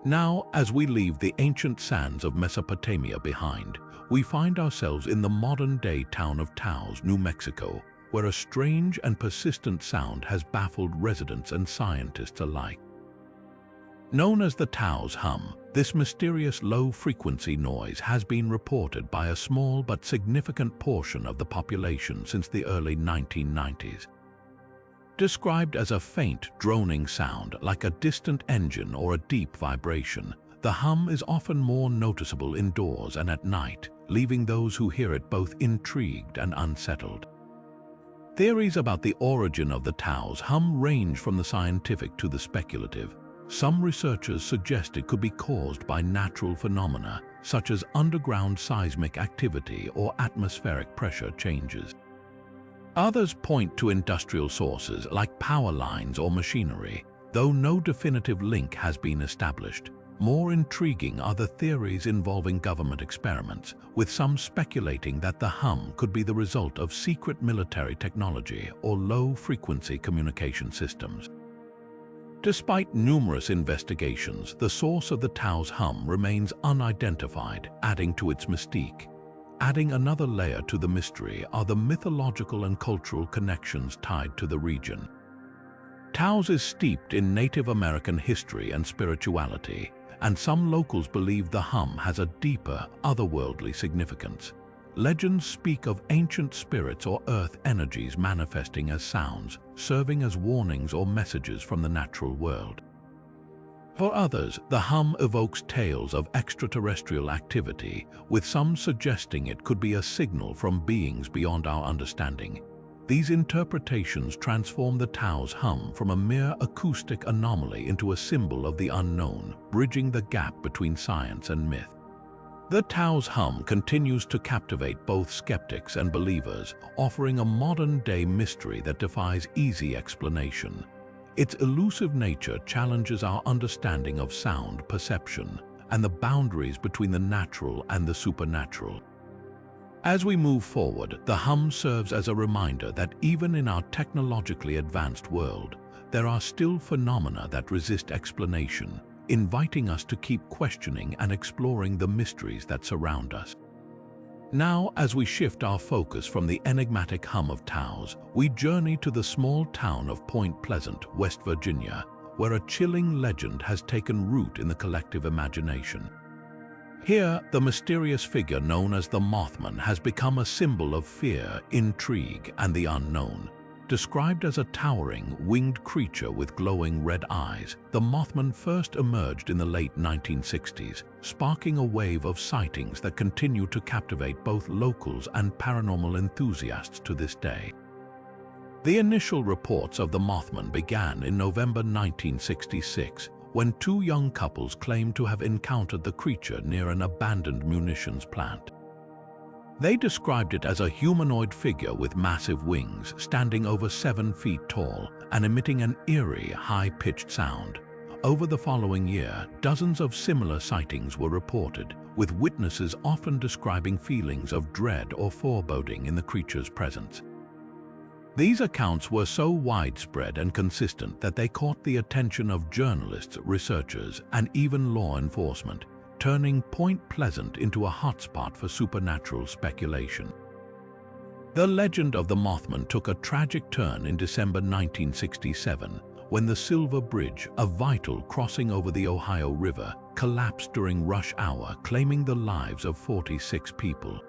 Now, as we leave the ancient sands of Mesopotamia behind, we find ourselves in the modern-day town of Taos, New Mexico, where a strange and persistent sound has baffled residents and scientists alike. Known as the Taos hum, this mysterious low-frequency noise has been reported by a small but significant portion of the population since the early 1990s. Described as a faint, droning sound like a distant engine or a deep vibration, the hum is often more noticeable indoors and at night, leaving those who hear it both intrigued and unsettled. Theories about the origin of the Taos hum range from the scientific to the speculative. Some researchers suggest it could be caused by natural phenomena, such as underground seismic activity or atmospheric pressure changes. Others point to industrial sources like power lines or machinery, though no definitive link has been established. More intriguing are the theories involving government experiments, with some speculating that the hum could be the result of secret military technology or low-frequency communication systems. Despite numerous investigations, the source of the Taos hum remains unidentified, adding to its mystique. Adding another layer to the mystery are the mythological and cultural connections tied to the region. Taos is steeped in Native American history and spirituality, and some locals believe the hum has a deeper, otherworldly significance. Legends speak of ancient spirits or earth energies manifesting as sounds, serving as warnings or messages from the natural world. For others, the hum evokes tales of extraterrestrial activity, with some suggesting it could be a signal from beings beyond our understanding. These interpretations transform the Taos hum from a mere acoustic anomaly into a symbol of the unknown, bridging the gap between science and myth. The Taos hum continues to captivate both skeptics and believers, offering a modern-day mystery that defies easy explanation. Its elusive nature challenges our understanding of sound perception and the boundaries between the natural and the supernatural. As we move forward, the hum serves as a reminder that even in our technologically advanced world, there are still phenomena that resist explanation, inviting us to keep questioning and exploring the mysteries that surround us. Now, as we shift our focus from the enigmatic hum of Taos, we journey to the small town of Point Pleasant, West Virginia, where a chilling legend has taken root in the collective imagination. Here, the mysterious figure known as the Mothman has become a symbol of fear, intrigue, and the unknown. Described as a towering, winged creature with glowing red eyes, the Mothman first emerged in the late 1960s, sparking a wave of sightings that continue to captivate both locals and paranormal enthusiasts to this day. The initial reports of the Mothman began in November 1966, when two young couples claimed to have encountered the creature near an abandoned munitions plant. They described it as a humanoid figure with massive wings, standing over 7 feet tall, and emitting an eerie, high-pitched sound. Over the following year, dozens of similar sightings were reported, with witnesses often describing feelings of dread or foreboding in the creature's presence. These accounts were so widespread and consistent that they caught the attention of journalists, researchers, and even law enforcement, turning Point Pleasant into a hotspot for supernatural speculation. The legend of the Mothman took a tragic turn in December 1967, when the Silver Bridge, a vital crossing over the Ohio River, collapsed during rush hour, claiming the lives of 46 people.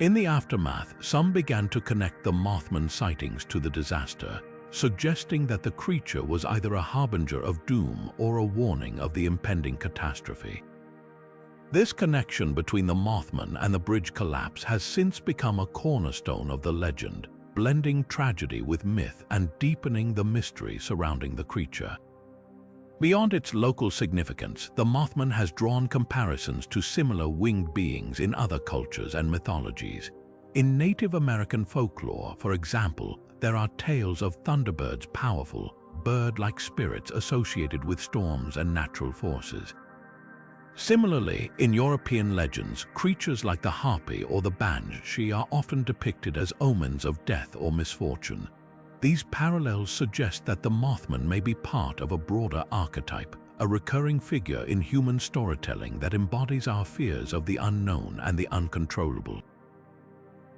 In the aftermath, some began to connect the Mothman sightings to the disaster, suggesting that the creature was either a harbinger of doom or a warning of the impending catastrophe. This connection between the Mothman and the bridge collapse has since become a cornerstone of the legend, blending tragedy with myth and deepening the mystery surrounding the creature. Beyond its local significance, the Mothman has drawn comparisons to similar winged beings in other cultures and mythologies. In Native American folklore, for example, there are tales of thunderbirds, powerful, bird-like spirits associated with storms and natural forces. Similarly, in European legends, creatures like the harpy or the banshee are often depicted as omens of death or misfortune. These parallels suggest that the Mothman may be part of a broader archetype, a recurring figure in human storytelling that embodies our fears of the unknown and the uncontrollable.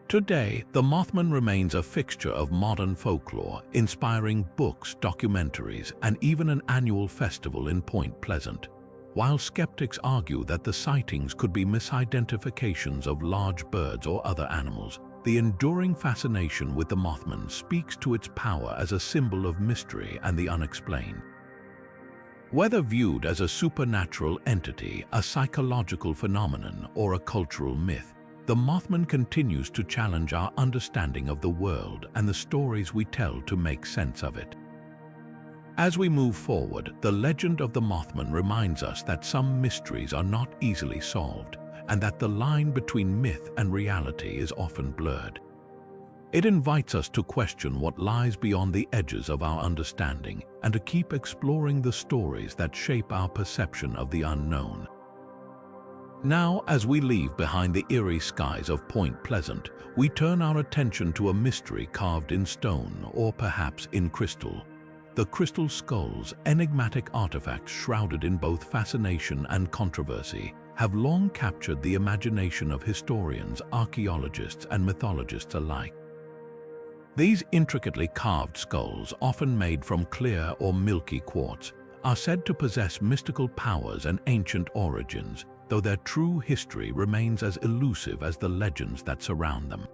Today, the Mothman remains a fixture of modern folklore, inspiring books, documentaries, and even an annual festival in Point Pleasant. While skeptics argue that the sightings could be misidentifications of large birds or other animals, the enduring fascination with the Mothman speaks to its power as a symbol of mystery and the unexplained. Whether viewed as a supernatural entity, a psychological phenomenon, or a cultural myth, the Mothman continues to challenge our understanding of the world and the stories we tell to make sense of it. As we move forward, the legend of the Mothman reminds us that some mysteries are not easily solved, and that the line between myth and reality is often blurred. It invites us to question what lies beyond the edges of our understanding and to keep exploring the stories that shape our perception of the unknown. Now, as we leave behind the eerie skies of Point Pleasant, we turn our attention to a mystery carved in stone or perhaps in crystal. The crystal skulls, enigmatic artifacts shrouded in both fascination and controversy, have long captured the imagination of historians, archaeologists, and mythologists alike. These intricately carved skulls, often made from clear or milky quartz, are said to possess mystical powers and ancient origins, though their true history remains as elusive as the legends that surround them.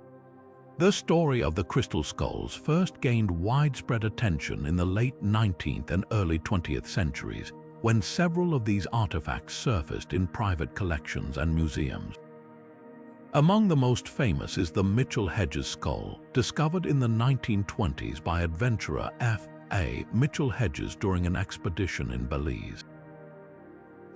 The story of the crystal skulls first gained widespread attention in the late 19th and early 20th centuries, when several of these artifacts surfaced in private collections and museums. Among the most famous is the Mitchell-Hedges skull, discovered in the 1920s by adventurer F.A. Mitchell-Hedges during an expedition in Belize.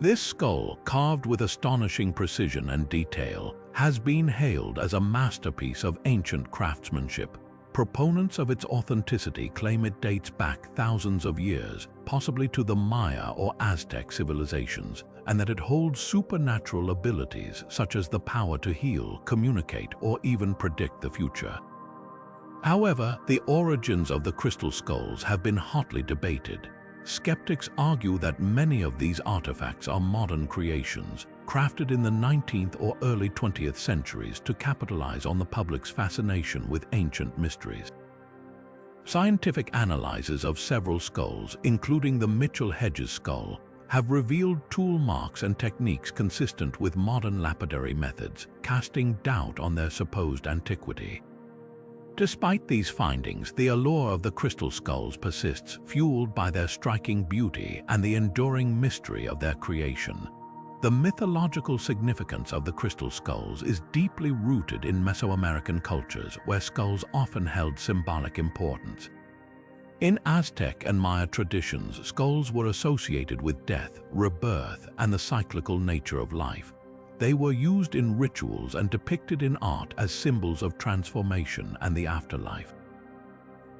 This skull, carved with astonishing precision and detail, has been hailed as a masterpiece of ancient craftsmanship. Proponents of its authenticity claim it dates back thousands of years, possibly to the Maya or Aztec civilizations, and that it holds supernatural abilities such as the power to heal, communicate, or even predict the future. However, the origins of the crystal skulls have been hotly debated. Skeptics argue that many of these artifacts are modern creations, crafted in the 19th or early 20th centuries to capitalize on the public's fascination with ancient mysteries. Scientific analyses of several skulls, including the Mitchell-Hedges skull, have revealed tool marks and techniques consistent with modern lapidary methods, casting doubt on their supposed antiquity. Despite these findings, the allure of the crystal skulls persists, fueled by their striking beauty and the enduring mystery of their creation. The mythological significance of the crystal skulls is deeply rooted in Mesoamerican cultures, where skulls often held symbolic importance. In Aztec and Maya traditions, skulls were associated with death, rebirth, and the cyclical nature of life. They were used in rituals and depicted in art as symbols of transformation and the afterlife.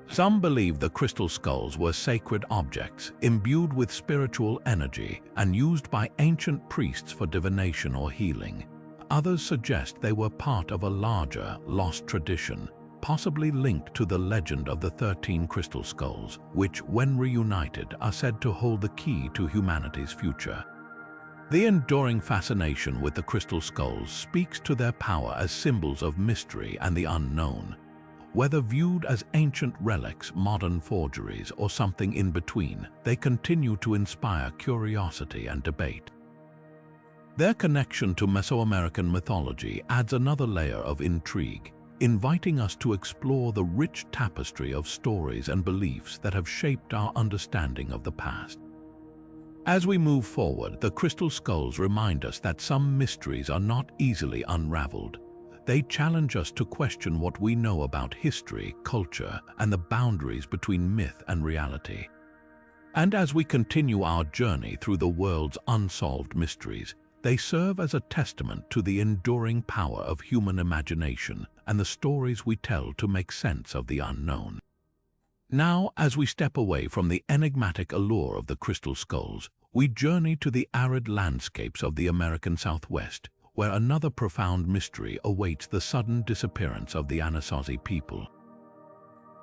Some believe the crystal skulls were sacred objects imbued with spiritual energy and used by ancient priests for divination or healing. Others suggest they were part of a larger, lost tradition, possibly linked to the legend of the 13 crystal skulls, which, when reunited, are said to hold the key to humanity's future. The enduring fascination with the crystal skulls speaks to their power as symbols of mystery and the unknown. Whether viewed as ancient relics, modern forgeries, or something in between, they continue to inspire curiosity and debate. Their connection to Mesoamerican mythology adds another layer of intrigue, inviting us to explore the rich tapestry of stories and beliefs that have shaped our understanding of the past. As we move forward, the crystal skulls remind us that some mysteries are not easily unraveled. They challenge us to question what we know about history, culture, and the boundaries between myth and reality. And as we continue our journey through the world's unsolved mysteries, they serve as a testament to the enduring power of human imagination and the stories we tell to make sense of the unknown. Now, as we step away from the enigmatic allure of the crystal skulls, we journey to the arid landscapes of the American Southwest, where another profound mystery awaits: the sudden disappearance of the Anasazi people.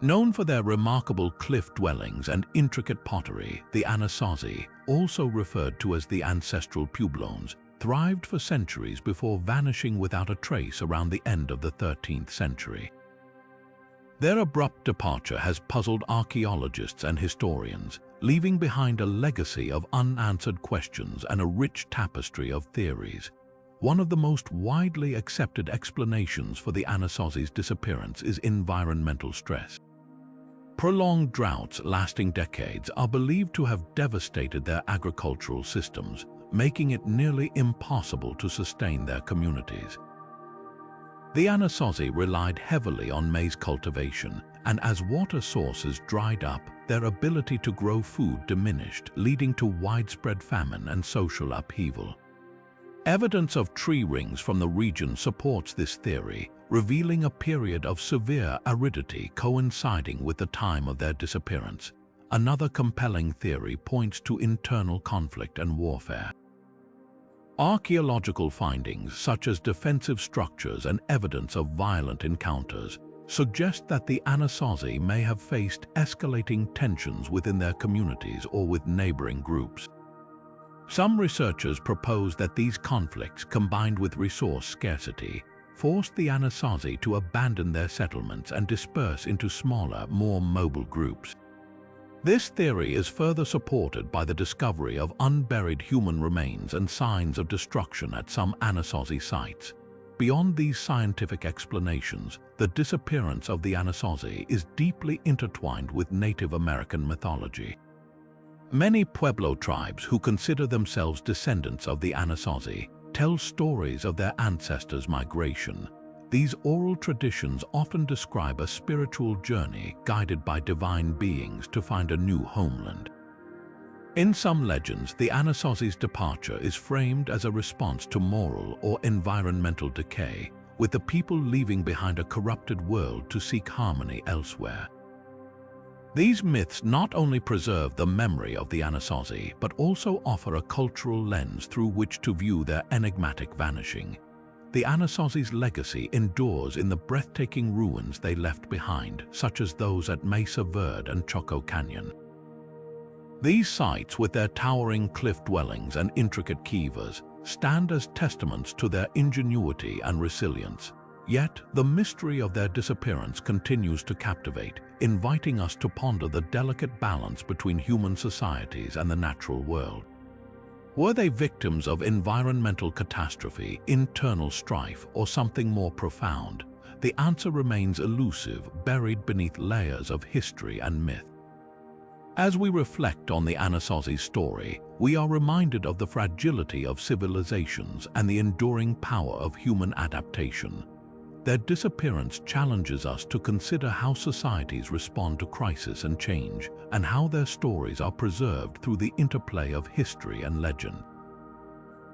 Known for their remarkable cliff dwellings and intricate pottery, the Anasazi, also referred to as the ancestral Puebloans, thrived for centuries before vanishing without a trace around the end of the 13th century. Their abrupt departure has puzzled archaeologists and historians, leaving behind a legacy of unanswered questions and a rich tapestry of theories. One of the most widely accepted explanations for the Anasazi's disappearance is environmental stress. Prolonged droughts lasting decades are believed to have devastated their agricultural systems, making it nearly impossible to sustain their communities. The Anasazi relied heavily on maize cultivation, and as water sources dried up, their ability to grow food diminished, leading to widespread famine and social upheaval. Evidence of tree rings from the region supports this theory, revealing a period of severe aridity coinciding with the time of their disappearance. Another compelling theory points to internal conflict and warfare. Archaeological findings, such as defensive structures and evidence of violent encounters, suggest that the Anasazi may have faced escalating tensions within their communities or with neighboring groups. Some researchers propose that these conflicts, combined with resource scarcity, forced the Anasazi to abandon their settlements and disperse into smaller, more mobile groups. This theory is further supported by the discovery of unburied human remains and signs of destruction at some Anasazi sites. Beyond these scientific explanations, the disappearance of the Anasazi is deeply intertwined with Native American mythology. Many Pueblo tribes who consider themselves descendants of the Anasazi tell stories of their ancestors' migration. These oral traditions often describe a spiritual journey guided by divine beings to find a new homeland. In some legends, the Anasazi's departure is framed as a response to moral or environmental decay, with the people leaving behind a corrupted world to seek harmony elsewhere. These myths not only preserve the memory of the Anasazi, but also offer a cultural lens through which to view their enigmatic vanishing. The Anasazi's legacy endures in the breathtaking ruins they left behind, such as those at Mesa Verde and Choco Canyon. These sites, with their towering cliff dwellings and intricate kivas, stand as testaments to their ingenuity and resilience. Yet, the mystery of their disappearance continues to captivate, inviting us to ponder the delicate balance between human societies and the natural world. Were they victims of environmental catastrophe, internal strife, or something more profound? The answer remains elusive, buried beneath layers of history and myth. As we reflect on the Anasazi's story, we are reminded of the fragility of civilizations and the enduring power of human adaptation. Their disappearance challenges us to consider how societies respond to crisis and change, and how their stories are preserved through the interplay of history and legend.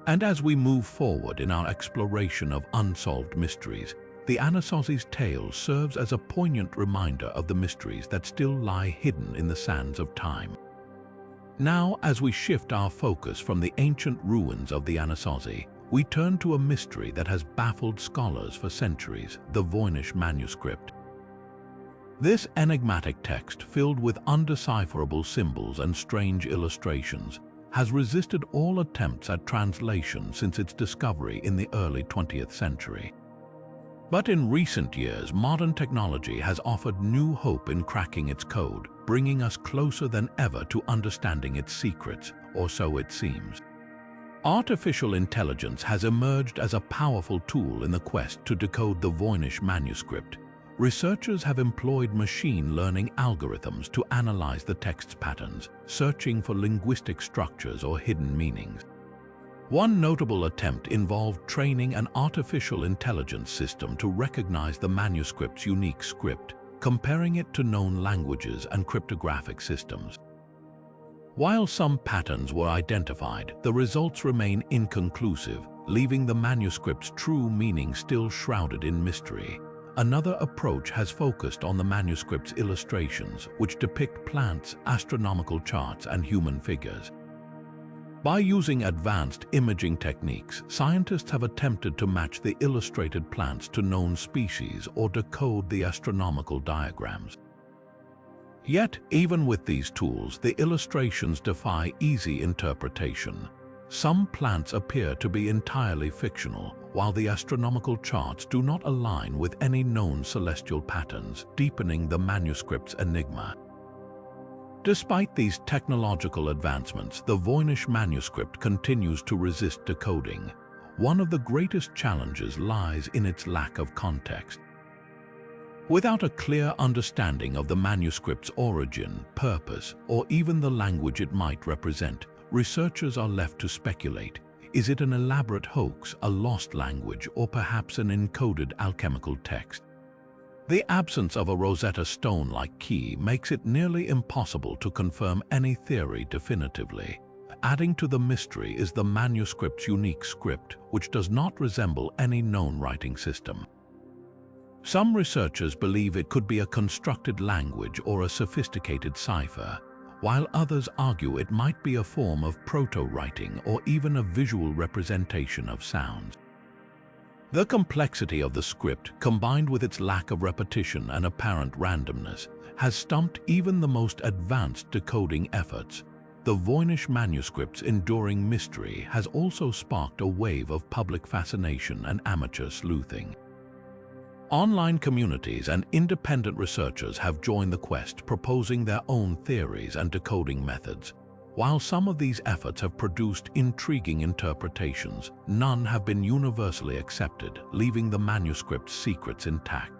And as we move forward in our exploration of unsolved mysteries, the Anasazi's tale serves as a poignant reminder of the mysteries that still lie hidden in the sands of time. Now, as we shift our focus from the ancient ruins of the Anasazi, we turn to a mystery that has baffled scholars for centuries, the Voynich Manuscript. This enigmatic text, filled with undecipherable symbols and strange illustrations, has resisted all attempts at translation since its discovery in the early 20th century. But in recent years, modern technology has offered new hope in cracking its code, bringing us closer than ever to understanding its secrets, or so it seems. Artificial intelligence has emerged as a powerful tool in the quest to decode the Voynich Manuscript. Researchers have employed machine learning algorithms to analyze the text's patterns, searching for linguistic structures or hidden meanings. One notable attempt involved training an artificial intelligence system to recognize the manuscript's unique script, comparing it to known languages and cryptographic systems. While some patterns were identified, the results remain inconclusive, leaving the manuscript's true meaning still shrouded in mystery. Another approach has focused on the manuscript's illustrations, which depict plants, astronomical charts, and human figures. By using advanced imaging techniques, scientists have attempted to match the illustrated plants to known species or decode the astronomical diagrams. Yet, even with these tools, the illustrations defy easy interpretation. Some plants appear to be entirely fictional, while the astronomical charts do not align with any known celestial patterns, deepening the manuscript's enigma. Despite these technological advancements, the Voynich Manuscript continues to resist decoding. One of the greatest challenges lies in its lack of context. Without a clear understanding of the manuscript's origin, purpose, or even the language it might represent, researchers are left to speculate. Is it an elaborate hoax, a lost language, or perhaps an encoded alchemical text? The absence of a Rosetta Stone-like key makes it nearly impossible to confirm any theory definitively. Adding to the mystery is the manuscript's unique script, which does not resemble any known writing system. Some researchers believe it could be a constructed language or a sophisticated cipher, while others argue it might be a form of proto-writing or even a visual representation of sounds. The complexity of the script, combined with its lack of repetition and apparent randomness, has stumped even the most advanced decoding efforts. The Voynich Manuscript's enduring mystery has also sparked a wave of public fascination and amateur sleuthing. Online communities and independent researchers have joined the quest, proposing their own theories and decoding methods. While some of these efforts have produced intriguing interpretations, none have been universally accepted, leaving the manuscript's secrets intact.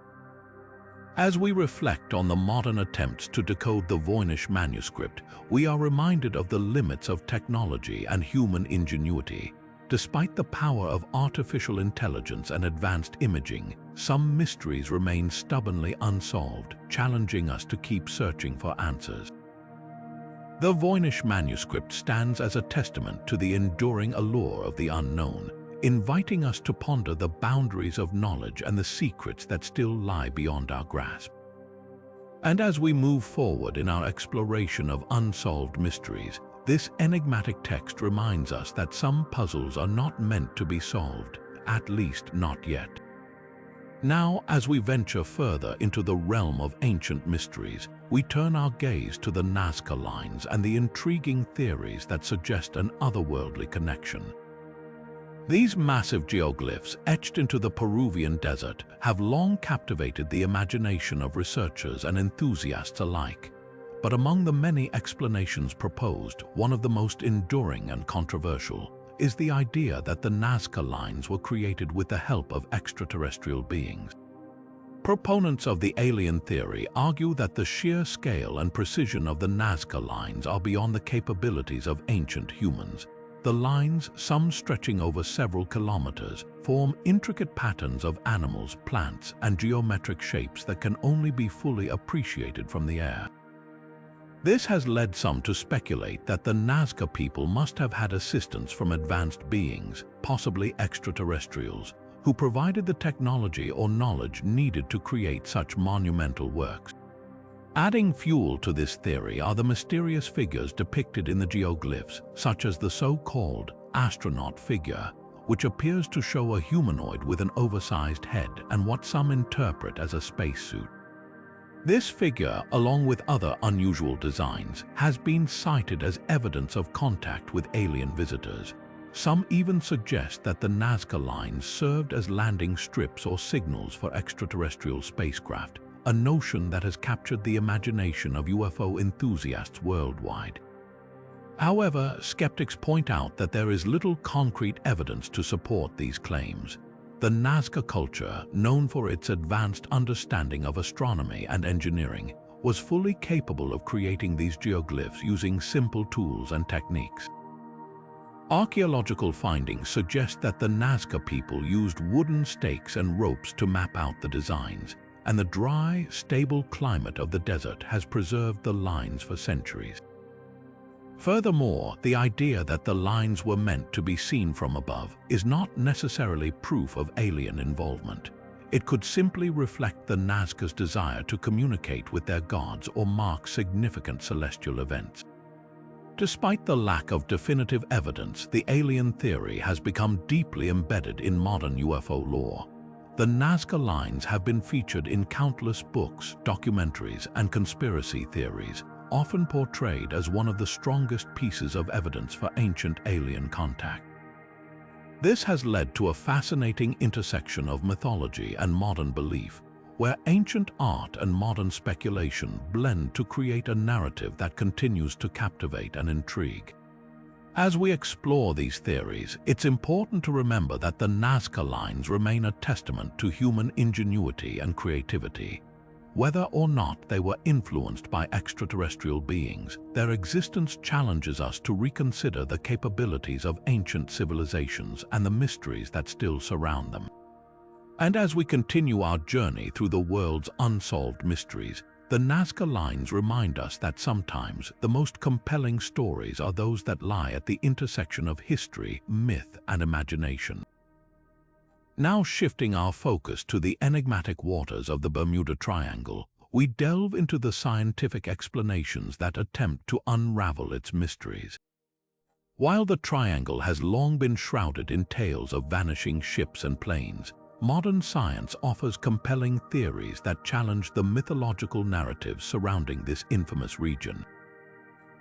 As we reflect on the modern attempts to decode the Voynich Manuscript, we are reminded of the limits of technology and human ingenuity. Despite the power of artificial intelligence and advanced imaging, some mysteries remain stubbornly unsolved, challenging us to keep searching for answers. The Voynich Manuscript stands as a testament to the enduring allure of the unknown, inviting us to ponder the boundaries of knowledge and the secrets that still lie beyond our grasp. And as we move forward in our exploration of unsolved mysteries, this enigmatic text reminds us that some puzzles are not meant to be solved, at least not yet. Now, as we venture further into the realm of ancient mysteries, we turn our gaze to the Nazca Lines and the intriguing theories that suggest an otherworldly connection. These massive geoglyphs, etched into the Peruvian desert, have long captivated the imagination of researchers and enthusiasts alike. But among the many explanations proposed, one of the most enduring and controversial is the idea that the Nazca Lines were created with the help of extraterrestrial beings. Proponents of the alien theory argue that the sheer scale and precision of the Nazca Lines are beyond the capabilities of ancient humans. The lines, some stretching over several kilometers, form intricate patterns of animals, plants, and geometric shapes that can only be fully appreciated from the air. This has led some to speculate that the Nazca people must have had assistance from advanced beings, possibly extraterrestrials, who provided the technology or knowledge needed to create such monumental works. Adding fuel to this theory are the mysterious figures depicted in the geoglyphs, such as the so-called astronaut figure, which appears to show a humanoid with an oversized head and what some interpret as a spacesuit. This figure, along with other unusual designs, has been cited as evidence of contact with alien visitors. Some even suggest that the Nazca Lines served as landing strips or signals for extraterrestrial spacecraft, a notion that has captured the imagination of UFO enthusiasts worldwide. However, skeptics point out that there is little concrete evidence to support these claims. The Nazca culture, known for its advanced understanding of astronomy and engineering, was fully capable of creating these geoglyphs using simple tools and techniques. Archaeological findings suggest that the Nazca people used wooden stakes and ropes to map out the designs, and the dry, stable climate of the desert has preserved the lines for centuries. Furthermore, the idea that the lines were meant to be seen from above is not necessarily proof of alien involvement. It could simply reflect the Nazca's desire to communicate with their gods or mark significant celestial events. Despite the lack of definitive evidence, the alien theory has become deeply embedded in modern UFO lore. The Nazca Lines have been featured in countless books, documentaries, and conspiracy theories, often portrayed as one of the strongest pieces of evidence for ancient alien contact. This has led to a fascinating intersection of mythology and modern belief, where ancient art and modern speculation blend to create a narrative that continues to captivate and intrigue. As we explore these theories, it's important to remember that the Nazca Lines remain a testament to human ingenuity and creativity. Whether or not they were influenced by extraterrestrial beings, their existence challenges us to reconsider the capabilities of ancient civilizations and the mysteries that still surround them. And as we continue our journey through the world's unsolved mysteries, the Nazca Lines remind us that sometimes the most compelling stories are those that lie at the intersection of history, myth, and imagination. Now shifting our focus to the enigmatic waters of the Bermuda Triangle, we delve into the scientific explanations that attempt to unravel its mysteries. While the triangle has long been shrouded in tales of vanishing ships and planes, modern science offers compelling theories that challenge the mythological narratives surrounding this infamous region.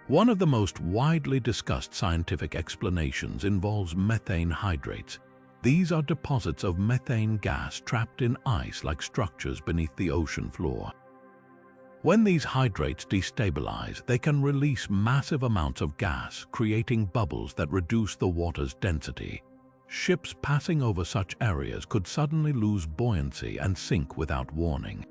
One of the most widely discussed scientific explanations involves methane hydrates. These are deposits of methane gas trapped in ice-like structures beneath the ocean floor. When these hydrates destabilize, they can release massive amounts of gas, creating bubbles that reduce the water's density. Ships passing over such areas could suddenly lose buoyancy and sink without warning.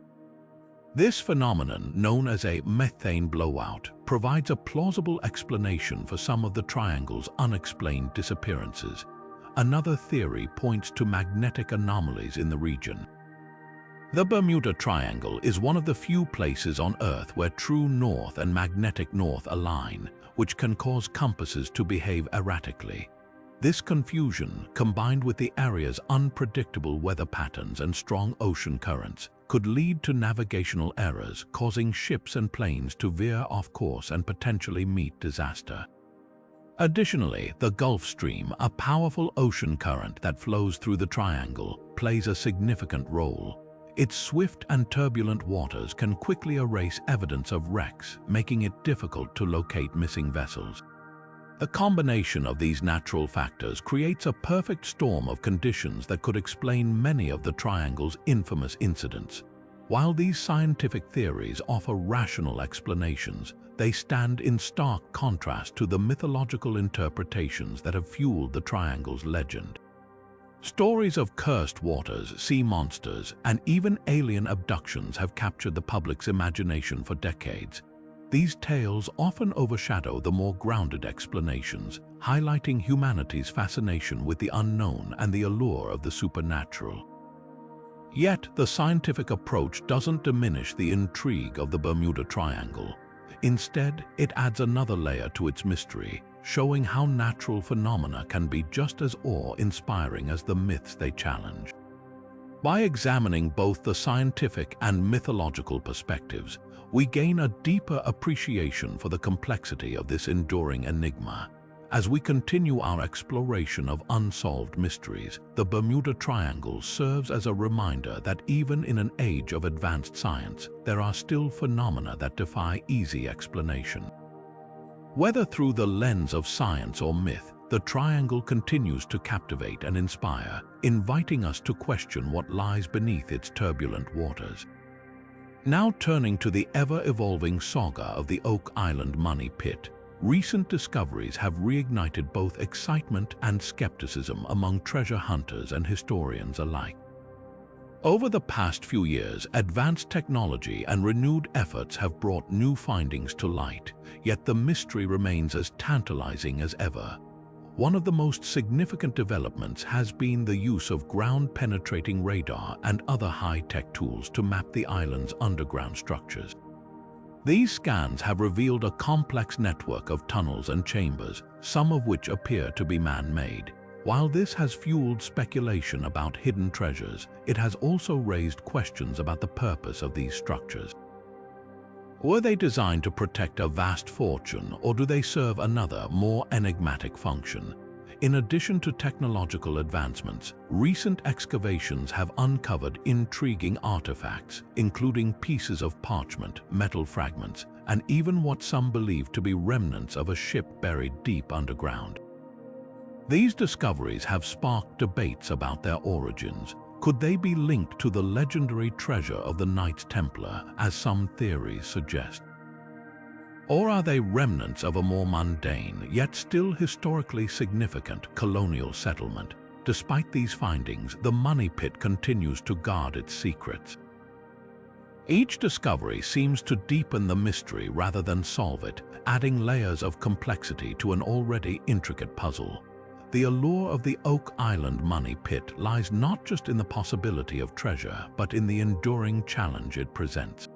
This phenomenon, known as a methane blowout, provides a plausible explanation for some of the triangle's unexplained disappearances. Another theory points to magnetic anomalies in the region. The Bermuda Triangle is one of the few places on Earth where true north and magnetic north align, which can cause compasses to behave erratically. This confusion, combined with the area's unpredictable weather patterns and strong ocean currents, could lead to navigational errors, causing ships and planes to veer off course and potentially meet disaster. Additionally, the Gulf Stream, a powerful ocean current that flows through the triangle, plays a significant role. Its swift and turbulent waters can quickly erase evidence of wrecks, making it difficult to locate missing vessels. The combination of these natural factors creates a perfect storm of conditions that could explain many of the triangle's infamous incidents. While these scientific theories offer rational explanations, they stand in stark contrast to the mythological interpretations that have fueled the triangle's legend. Stories of cursed waters, sea monsters, and even alien abductions have captured the public's imagination for decades. These tales often overshadow the more grounded explanations, highlighting humanity's fascination with the unknown and the allure of the supernatural. Yet, the scientific approach doesn't diminish the intrigue of the Bermuda Triangle. Instead, it adds another layer to its mystery, showing how natural phenomena can be just as awe-inspiring as the myths they challenge. By examining both the scientific and mythological perspectives, we gain a deeper appreciation for the complexity of this enduring enigma. As we continue our exploration of unsolved mysteries, the Bermuda Triangle serves as a reminder that even in an age of advanced science, there are still phenomena that defy easy explanation. Whether through the lens of science or myth, the triangle continues to captivate and inspire, inviting us to question what lies beneath its turbulent waters. Now turning to the ever-evolving saga of the Oak Island money pit, recent discoveries have reignited both excitement and skepticism among treasure hunters and historians alike. Over the past few years, advanced technology and renewed efforts have brought new findings to light, yet the mystery remains as tantalizing as ever. One of the most significant developments has been the use of ground-penetrating radar and other high-tech tools to map the island's underground structures. These scans have revealed a complex network of tunnels and chambers, some of which appear to be man-made. While this has fueled speculation about hidden treasures, it has also raised questions about the purpose of these structures. Were they designed to protect a vast fortune, or do they serve another, more enigmatic function? In addition to technological advancements, recent excavations have uncovered intriguing artifacts, including pieces of parchment, metal fragments, and even what some believe to be remnants of a ship buried deep underground. These discoveries have sparked debates about their origins. Could they be linked to the legendary treasure of the Knights Templar, as some theories suggest? Or are they remnants of a more mundane, yet still historically significant colonial settlement? Despite these findings, the money pit continues to guard its secrets. Each discovery seems to deepen the mystery rather than solve it, adding layers of complexity to an already intricate puzzle. The allure of the Oak Island money pit lies not just in the possibility of treasure, but in the enduring challenge it presents.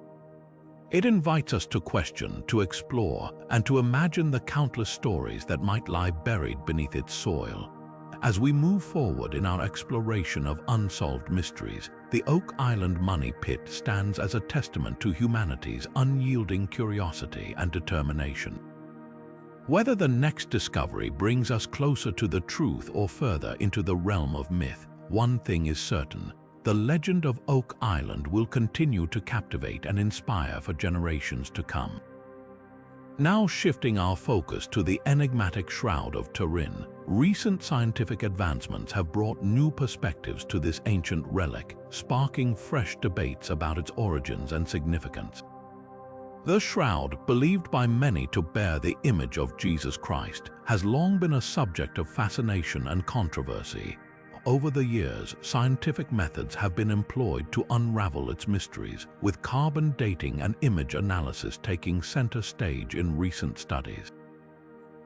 It invites us to question, to explore, and to imagine the countless stories that might lie buried beneath its soil. As we move forward in our exploration of unsolved mysteries, the Oak Island money pit stands as a testament to humanity's unyielding curiosity and determination. Whether the next discovery brings us closer to the truth or further into the realm of myth, one thing is certain: the legend of Oak Island will continue to captivate and inspire for generations to come. Now shifting our focus to the enigmatic Shroud of Turin, recent scientific advancements have brought new perspectives to this ancient relic, sparking fresh debates about its origins and significance. The shroud, believed by many to bear the image of Jesus Christ, has long been a subject of fascination and controversy. Over the years, scientific methods have been employed to unravel its mysteries, with carbon dating and image analysis taking center stage in recent studies.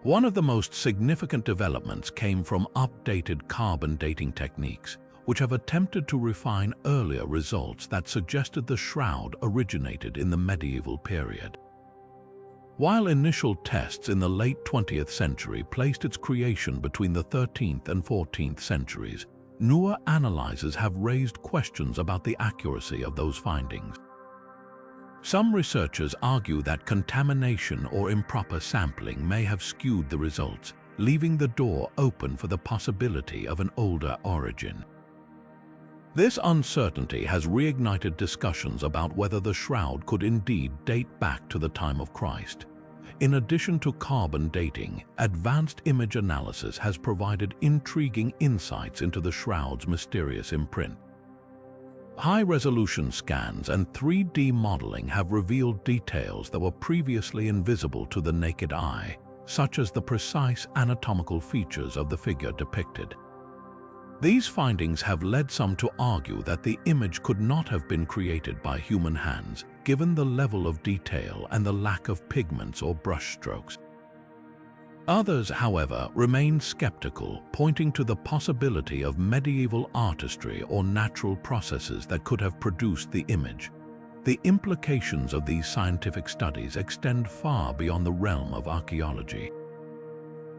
One of the most significant developments came from updated carbon dating techniques, which have attempted to refine earlier results that suggested the shroud originated in the medieval period. While initial tests in the late 20th century placed its creation between the 13th and 14th centuries, newer analyses have raised questions about the accuracy of those findings. Some researchers argue that contamination or improper sampling may have skewed the results, leaving the door open for the possibility of an older origin. This uncertainty has reignited discussions about whether the shroud could indeed date back to the time of Christ. In addition to carbon dating, advanced image analysis has provided intriguing insights into the shroud's mysterious imprint. High-resolution scans and 3D modeling have revealed details that were previously invisible to the naked eye, such as the precise anatomical features of the figure depicted. These findings have led some to argue that the image could not have been created by human hands, given the level of detail and the lack of pigments or brushstrokes. Others, however, remain skeptical, pointing to the possibility of medieval artistry or natural processes that could have produced the image. The implications of these scientific studies extend far beyond the realm of archaeology.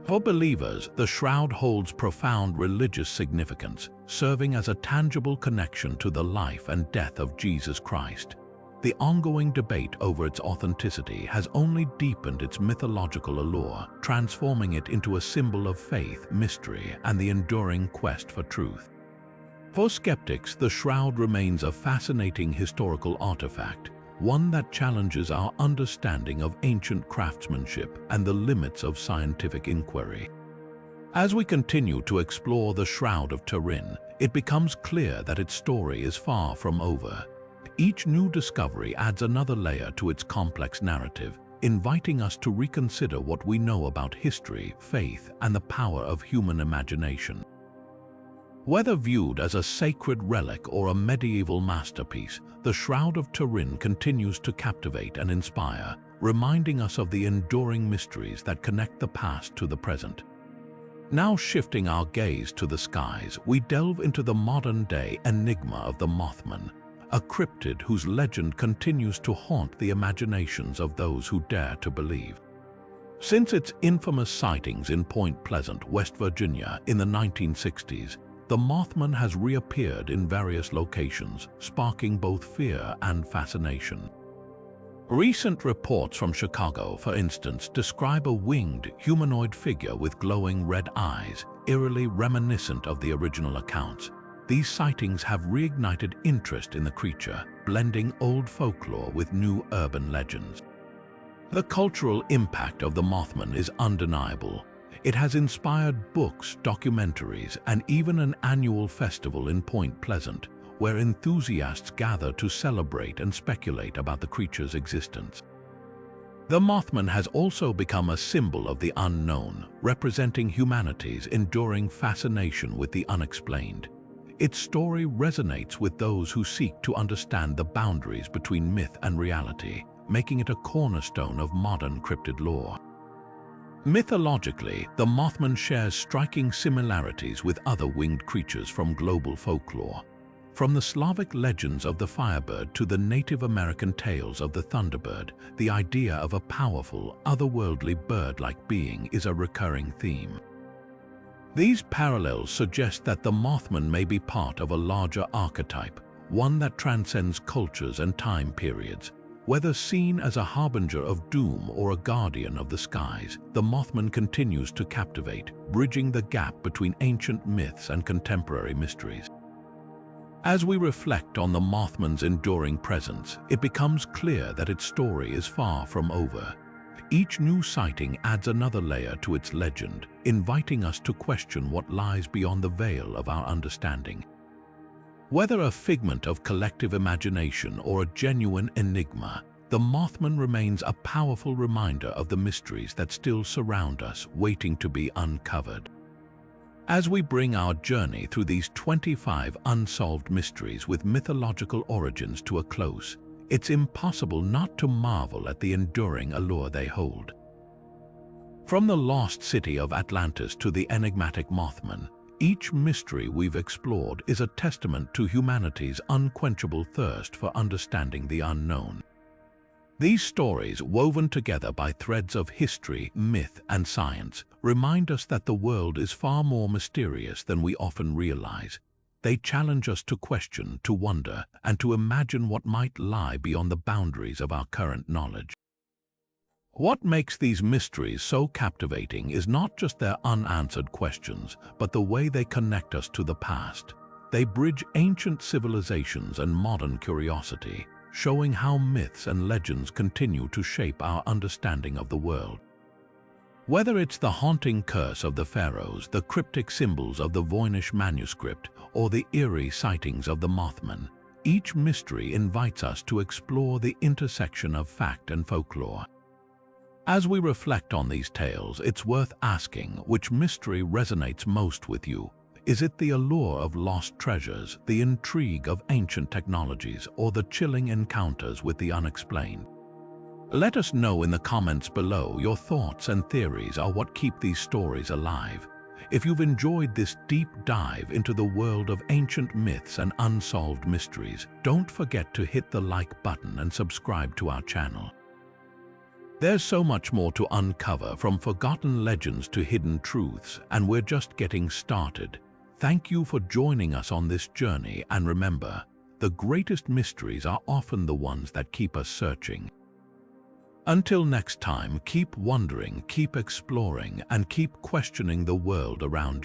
For believers, the shroud holds profound religious significance, serving as a tangible connection to the life and death of Jesus Christ. The ongoing debate over its authenticity has only deepened its mythological allure, transforming it into a symbol of faith, mystery, and the enduring quest for truth. For skeptics, the Shroud remains a fascinating historical artifact, one that challenges our understanding of ancient craftsmanship and the limits of scientific inquiry. As we continue to explore the Shroud of Turin, it becomes clear that its story is far from over. Each new discovery adds another layer to its complex narrative, inviting us to reconsider what we know about history, faith, and the power of human imagination. Whether viewed as a sacred relic or a medieval masterpiece, the Shroud of Turin continues to captivate and inspire, reminding us of the enduring mysteries that connect the past to the present. Now shifting our gaze to the skies, we delve into the modern-day enigma of the Mothman, a cryptid whose legend continues to haunt the imaginations of those who dare to believe. Since its infamous sightings in Point Pleasant, West Virginia in the 1960s, the Mothman has reappeared in various locations, sparking both fear and fascination. Recent reports from Chicago, for instance, describe a winged, humanoid figure with glowing red eyes, eerily reminiscent of the original accounts. These sightings have reignited interest in the creature, blending old folklore with new urban legends. The cultural impact of the Mothman is undeniable. It has inspired books, documentaries, and even an annual festival in Point Pleasant, where enthusiasts gather to celebrate and speculate about the creature's existence. The Mothman has also become a symbol of the unknown, representing humanity's enduring fascination with the unexplained. Its story resonates with those who seek to understand the boundaries between myth and reality, making it a cornerstone of modern cryptid lore. Mythologically, the Mothman shares striking similarities with other winged creatures from global folklore. From the Slavic legends of the firebird to the Native American tales of the thunderbird, the idea of a powerful, otherworldly bird-like being is a recurring theme. These parallels suggest that the Mothman may be part of a larger archetype, one that transcends cultures and time periods. Whether seen as a harbinger of doom or a guardian of the skies, the Mothman continues to captivate, bridging the gap between ancient myths and contemporary mysteries. As we reflect on the Mothman's enduring presence, it becomes clear that its story is far from over. Each new sighting adds another layer to its legend, inviting us to question what lies beyond the veil of our understanding. Whether a figment of collective imagination or a genuine enigma, the Mothman remains a powerful reminder of the mysteries that still surround us, waiting to be uncovered. As we bring our journey through these 25 unsolved mysteries with mythological origins to a close, it's impossible not to marvel at the enduring allure they hold. From the Lost City of Atlantis to the enigmatic Mothman, each mystery we've explored is a testament to humanity's unquenchable thirst for understanding the unknown. These stories, woven together by threads of history, myth, and science, remind us that the world is far more mysterious than we often realize. They challenge us to question, to wonder, and to imagine what might lie beyond the boundaries of our current knowledge. What makes these mysteries so captivating is not just their unanswered questions, but the way they connect us to the past. They bridge ancient civilizations and modern curiosity, showing how myths and legends continue to shape our understanding of the world. Whether it's the haunting curse of the Pharaohs, the cryptic symbols of the Voynich Manuscript, or the eerie sightings of the Mothman, each mystery invites us to explore the intersection of fact and folklore. As we reflect on these tales, it's worth asking which mystery resonates most with you. Is it the allure of lost treasures, the intrigue of ancient technologies, or the chilling encounters with the unexplained? Let us know in the comments below. Your thoughts and theories are what keep these stories alive. If you've enjoyed this deep dive into the world of ancient myths and unsolved mysteries, don't forget to hit the like button and subscribe to our channel. There's so much more to uncover, from forgotten legends to hidden truths, and we're just getting started. Thank you for joining us on this journey, and remember, the greatest mysteries are often the ones that keep us searching. Until next time, keep wondering, keep exploring, and keep questioning the world around you.